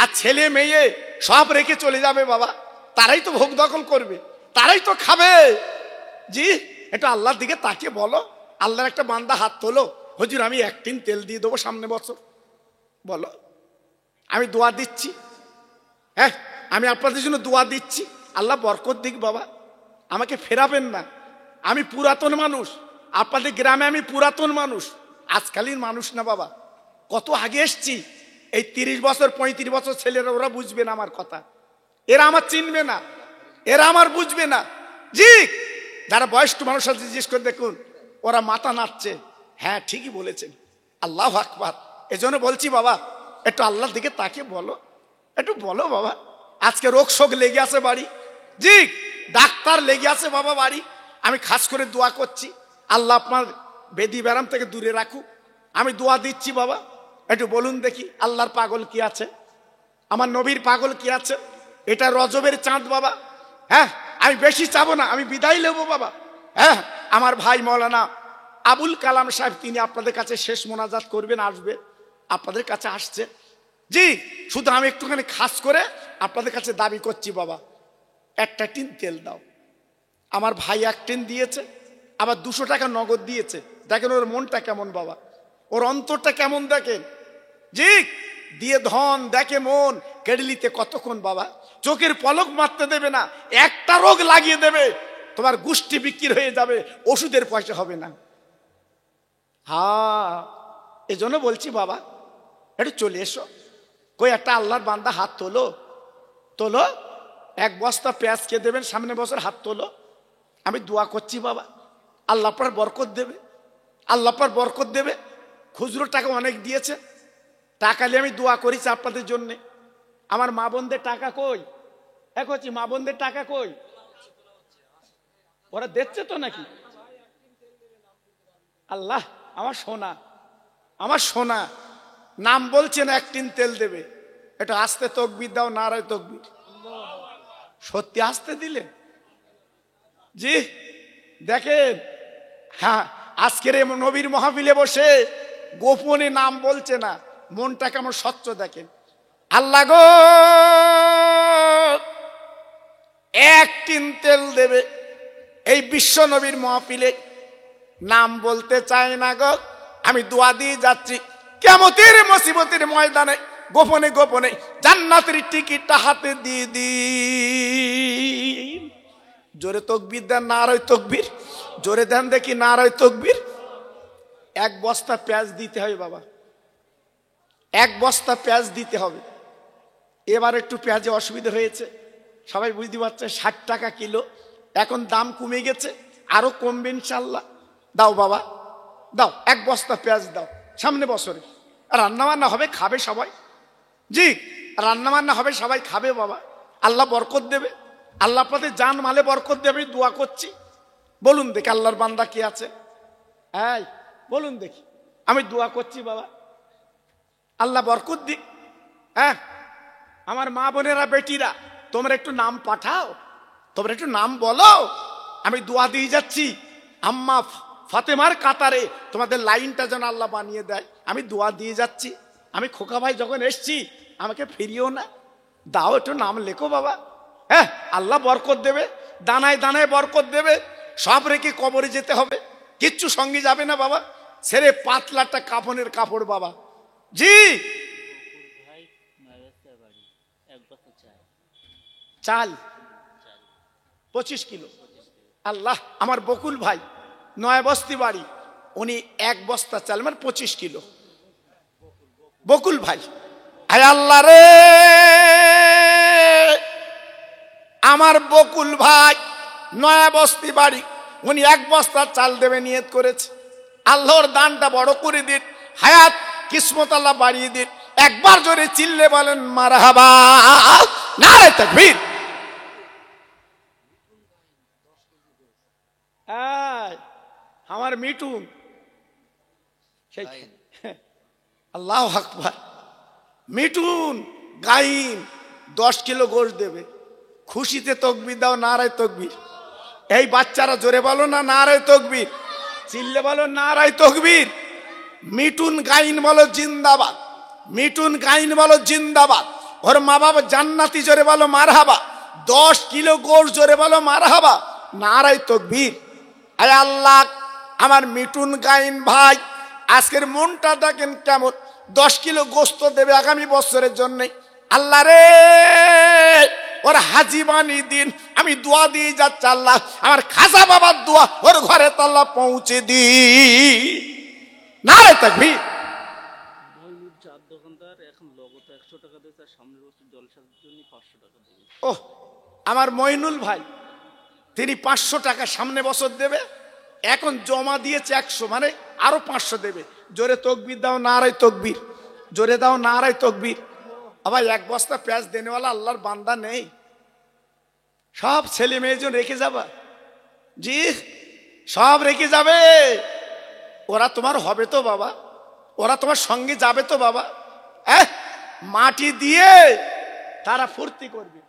আর ছেলে মেয়ে সব রেখে চলে যাবে বাবা, তারাই তো ভোগ দখল করবে, তারাই তো খাবে জি। একটু আল্লাহর দিকে তাকিয়ে বলো, আল্লাহর একটা বান্দা হাত তোলো, হুজুর আমি 1 টিন তেল দিয়ে দেবো সামনে বছর। বলো, আমি দোয়া দিচ্ছি, হ্যাঁ আমি আপনাদের জন্য দোয়া দিচ্ছি, আল্লাহ বরকত দিক বাবা, আমাকে ফেরাবেন না। আমি পুরাতন মানুষ, আপনাদের গ্রামে আমি পুরাতন মানুষ, আজকালীন মানুষ না বাবা। কত আগে এসছি, এই 30 বছর 35 বছর ছেলেরা ওরা বুঝবে না আমার কথা, এরা আমার চিনবে না, এরা আমার বুঝবে না জি। যারা বয়স্ক মানুষ আছে জিজ্ঞেস করে দেখুন, ওরা মাথা নাড়ছে, হ্যাঁ ঠিকই বলেছেন, আল্লাহু আকবার। এজন্য বলছি বাবা, একটু আল্লাহর দিকে তাকিয়ে বলো, একটু বলো বাবা। আজকে রোগ শোক লেগে আছে বাড়ি জি, ডাক্তার লেগে আছে বাবা বাড়ি। আমি খাস করে দোয়া করছি, আল্লাহ আপনার বেদি ব্যারাম থেকে দূরে রাখুক। আমি দোয়া দিচ্ছি বাবা, একটু বলুন দেখি, আল্লাহর পাগল কি আছে, আমার নবীর পাগল কি আছে? এটা রজবের চাঁদ বাবা। হ্যাঁ, আমি বেশি চাবো না, আমি বিদায় নেবো বাবা। হ্যাঁ, আমার ভাই মৌলানা আবুল কালাম সাহেব তিনি আপনাদের কাছে শেষ মোনাজাত করবেন, আসবে, আপনাদের কাছে আসছে। জি, শুধু আমি একটুখানি খাস করে আপনাদের কাছে দাবি করছি বাবা, একটা টিন তেল দাও। আমার ভাই এক টিন দিয়েছে, আবার 200 টাকা নগদ দিয়েছে। দেখেন ওর মনটা কেমন বাবা, ওর অন্তরটা কেমন দেখেন। জি, দিয়ে ধন দেখে মন কেড়ে নিতে কতক্ষণ বাবা, চোখের পলক মারতে দেবে না, একটা রোগ লাগিয়ে দেবে, তোমার গোষ্ঠী বিক্রি হয়ে যাবে, ওষুধের পয়সা হবে না। হ্যাঁ, এজন্য বলছি বাবা, একটু চলে এসো। কই একটা আল্লাহর বান্দা হাত তোলো, তোলো, 1 বস্তা পেঁয়াজ কে দেবেন সামনে বছর, হাত তোলো। আমি দোয়া করছি বাবা, আল্লাহ পার বরকত দেবে, আল্লাহ পার বরকত দেবে। খুচরো টাকা অনেক দিয়েছে, টাকা নিয়ে আমি দোয়া করেছি আপনাদের জন্যে। আমার মা বোনদের টাকা কই? হচ্ছে মা বোনদের টাকা কই? ওরা দেখছে তো নাকি? আল্লাহ, আমার সোনা, আমার সোনা, নাম বলছেন 1 টিন তেল দেবে। এটা আস্তে তকবীর দাও, নারায়ে তকবীর। সত্যি আসতে দিলে? জি, দেখেন, হ্যাঁ, আজকের এই নবীর মাহফিলে বসে গোপনে নাম বলছে না, মনটা কেমন স্বচ্ছ দেখেন। আল্লাহ গো, 1 টিন তেল দেবে। এই বিশ্ব নবীর মাহফিলে নাম বলতে চাই না গো, আমি দোয়া দিয়ে যাচ্ছি, কিয়ামতের মুসিবতের ময়দানে গোপনে গোপনে জান্নাতের টিকিটটা হাতে দিয়ে দিন। জোরে তকবীর দেন, নারায়ে তকবীর, জোরে দেন দেখি, নারায়ে তকবীর। 1 বস্তা পেঁয়াজ দিতে হবে বাবা, 1 বস্তা পেঁয়াজ দিতে হবে। এবার একটু পেঁয়াজে অসুবিধা হয়েছে, সবাই বুঝতে পারছে, 60 টাকা কিলো, এখন দাম কমে গেছে, আরো কমবে ইনশাল্লাহ। দাও বাবা, দাও, 1 বস্তা পেঁয়াজ দাও, সামনে বছরে রান্না বান্না হবে, খাবে সবাই। জি, রান্না বান্না হবে, সবাই খাবে বাবা, আল্লাহ বরকত দেবে, আল্লাহ আপনাদের জান মালে বরকত দেবে, দোয়া করছি। বলুন দেখি আল্লাহর বান্দা কি আছে? এই বলুন দেখি, আমি দোয়া করছি বাবা, আল্লাহ বরকত দিক। হ্যাঁ, আমার মা বোনেরা, বেটিরা, তোমরা একটু নাম পাঠাও, তোমরা একটু নাম বলো, আমি দোয়া দিয়ে যাচ্ছি। আম্মা ফাতেমার কাতারে তোমাদের লাইনটা যেন আল্লাহ বানিয়ে দেয়, আমি দোয়া দিয়ে যাচ্ছি। আমি খোকা ভাই যখন এসছি, আমাকে ফিরিও না, দাও একটু নাম লেখো বাবা। হ্যাঁ, আল্লাহ বরকত দেবে, দানায় দানায় বরকত দেবে। সব রেখে কবরে যেতে হবে, কিচ্ছু সঙ্গে যাবে না বাবা, ছেড়ে পাতলাটা কাফনের কাপড় বাবা। জি, ভাই মায়ের বাড়ি 1 বস্তা চাল 25 কিলো। আল্লাহ, আমার বকুল ভাই নয় বস্তি বাড়ি, উনি 1 বস্তা চাল মানে 25 কিলো। বকুল ভাই, আয় আল্লাহ রে, আমার বকুল ভাই নয় বস্তি বাড়ি, উনি 1 বস্তা চাল দেবে নিয়ত করেছে। আল্লাহর দানটা বড় করে দিন, হায়াত কিসমত আল্লাহ বাড়িয়ে দিন। একবার জোরে চিল্লে বলেন মারহাবা, নারে তাকবীর। আমার মিটুন, আল্লাহু আকবার, মিটুন গাইন 10 কিলো গোশত দেবে। খুশিতে তকবীর দাও, নারায়ে তকবীর। এই বাচ্চারা জোরে বলো না, নারায়ে তকবীর, চিল্লে বলো নারায়ে তকবীর। মিটুন গাইন বলো জিন্দাবাদ, মিটুন গাইন বলো জিন্দাবাদ। ওর মা বাবা জান্নাতি, জোরে বলো মারহাবা। 10 কিলো গোশত, জোরে বলো মারহাবা, নারায়ে তকবীর। আয় আল্লাহ, আমার মিটুন গাইন ভাই আজকের মনটা দেখেন কেমন, 10 কিলো গোশত দেবে আগামী বছরের জন্য। আল্লাহ রে, ওর হাজি বানিয়ে দিন, আমি দোয়া দিয়ে যাচ্ছি। আল্লাহ, আমার খাজা বাবার দোয়া ওর ঘরে তাল্লা পৌঁছে দি, নারে তাকবীর। মইনুর চার দোকানদার এখন লগত 100 টাকা দিয়েছে, আর সামনের বছর জলসার জন্য 500 টাকা দেবে। ও, আমার মইনুল ভাই, তিনি 500 টাকা সামনে বছর দেবে, এখন জমা দিয়েছে 100, মানে আরো 500 দেবে। জোরে তকবীর দাও, নারায়ে তকবীর, জোরে দাও, নারায়ে তকবীর। আবার 1 বস্তা পেঁয়াজ দেনেওয়ালা আল্লাহর বান্দা নেই? সব ছেলে মেয়েজন রেখে যাবা? জি, সব রেখে যাবে। ওরা তোমার হবে তো বাবা, ওরা তোমার সঙ্গে যাবে তো বাবা? মাটি দিয়ে তারা ফুর্তি করবে।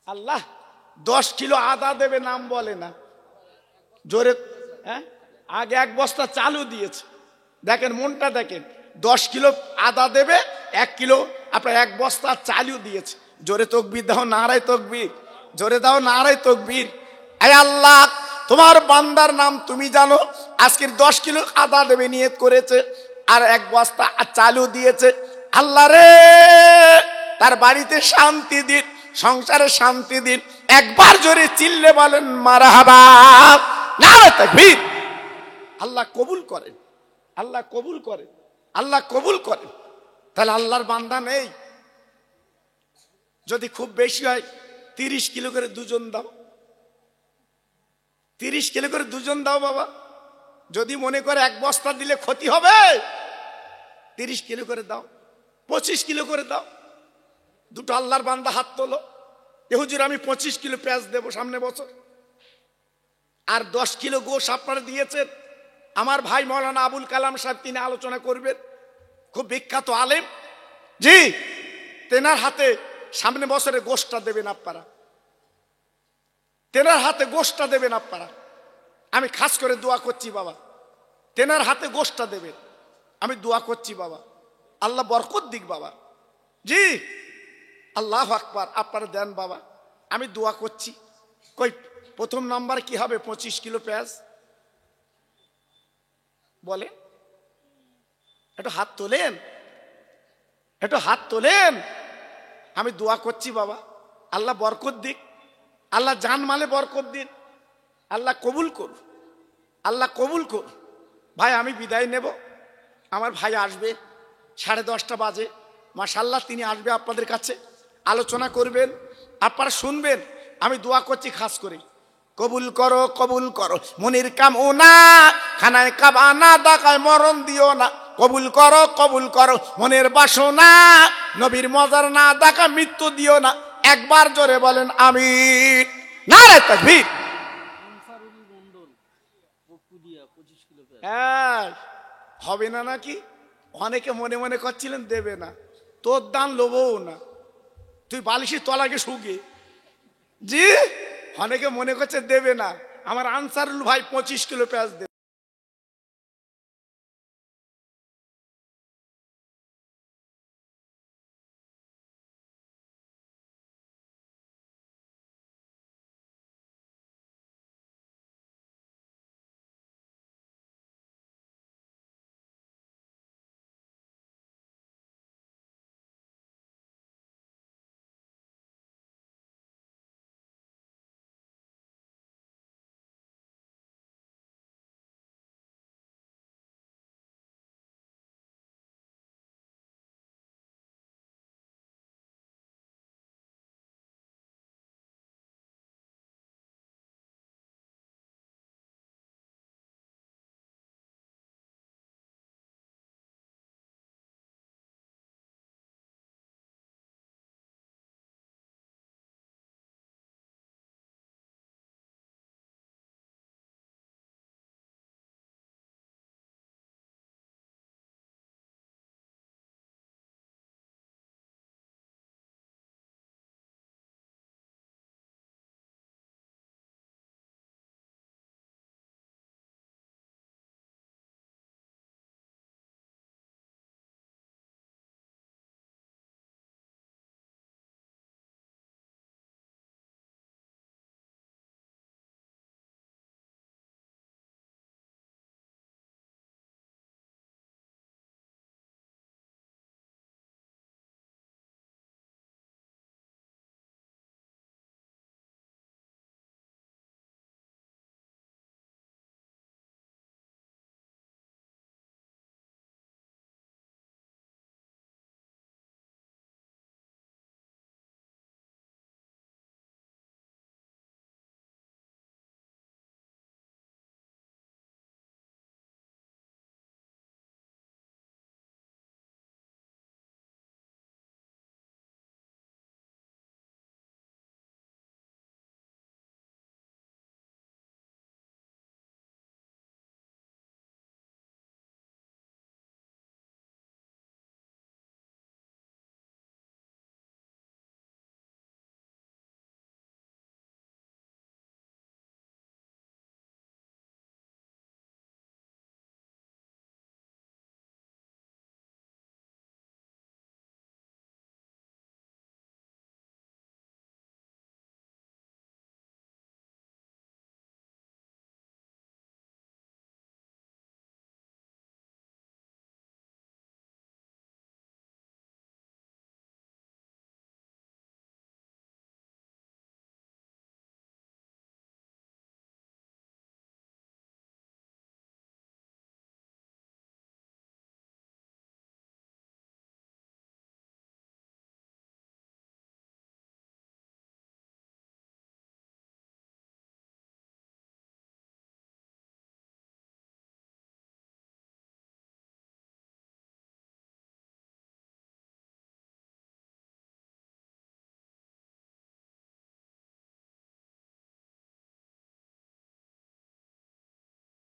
আল্লাহ 10 কিলো আদা দেবে নাম বলে না জোরে। আগে 1 বস্তা চালু দিয়েছে, দেখেন মনটা দেখেন, 10 কিলো আদা দেবে, 1 কিলো আপনার 1 বস্তা চালু দিয়েছে। জোরে তকবীর দাও, নারায়ে তকবীর, জোরে দাও নারায়ে তকবীর। আয় আল্লাহ, তোমার বান্দার নাম তুমি জানো, আজকের 10 কিলো আদা দেবে নিয়ত করেছে, আর 1 বস্তা চালু দিয়েছে। আল্লাহ রে, তার বাড়িতে শান্তি দিন, সংসারে শান্তি দিন। একবার জোরে চিল্লে বলেন মারহাবা, নারায়ে তাকবীর। আল্লাহ কবুল করেন, আল্লাহ কবুল করেন, আল্লাহ কবুল করেন। তাহলে আল্লাহর বান্দা নেই? যদি খুব বেশি হয় 30 কিলো করে দুজন দাও, 30 কিলো করে দুজন দাও বাবা। যদি মনে করে 1 বস্তা দিলে ক্ষতি হবে, 30 কিলো করে দাও, 25 কিলো করে দাও। দুটো আল্লাহর বান্দা হাত তোলো, হুজুর আমি 25 কিলো পেঁয়াজ দেবো সামনে বছর। আর 10 কিলো গোশ আপনারা দিয়েছেন, আমার ভাই মৌলানা আবুল কালাম সাহেব তিনি আলোচনা করবেন, খুব বিখ্যাত আলেম। জি, তেনার হাতে সামনে বছরে গোশটা দেবেন আপনারা, তেনার হাতে গোশটা দেবেন আপনারা। আমি খাস করে দোয়া করছি বাবা, তেনার হাতে গোশটা দেবেন, আমি দোয়া করছি বাবা, আল্লাহ বরকত দিক বাবা। জি, আল্লাহু আকবার, আপনারা দেন বাবা, আমি দোয়া করছি। কই প্রথম নাম্বার কি হবে? 25 কিলো পেঁয়াজ বলে, একটু হাত তোলেন, একটু হাত তোলেন। আমি দোয়া করছি বাবা, আল্লাহ বরকত দিক, আল্লাহ জান মালে বরকত দিন, আল্লাহ কবুল করুন, আল্লাহ কবুল করুন। ভাই আমি বিদায় নেব, আমার ভাই আসবে 10:30 বাজে, মাশাআল্লাহ তিনি আসবে আপনাদের কাছে, আলোচনা করবেন, আপনারা শুনবেন। আমি দোয়া করছি খাস করে, কবুল করো, কবুল করো মনির কামনা, খানায় কাবানা ডাকায় মরণ দিও না। কবুল করো, কবুল করো মনের বাসনা, নবীর মজার না ডাকা মৃত্যু দিও না। একবার জোরে বলেন আমিন, নারায়ে তাকবীর। আনসারুল মন্ডল পপুদিয়া 25 কিলো পেঁয়াজ। হ্যাঁ, হবে না নাকি? অনেকে মনে মনে করছিলেন দেবে না, তোর দান লোবও না, তুই বালিশের তলাকে শুগে। জি, অনেকে মনে করছে দেবে না, আমার আনসারুল ভাই 25 কিলো পেঁয়াজ দেবে।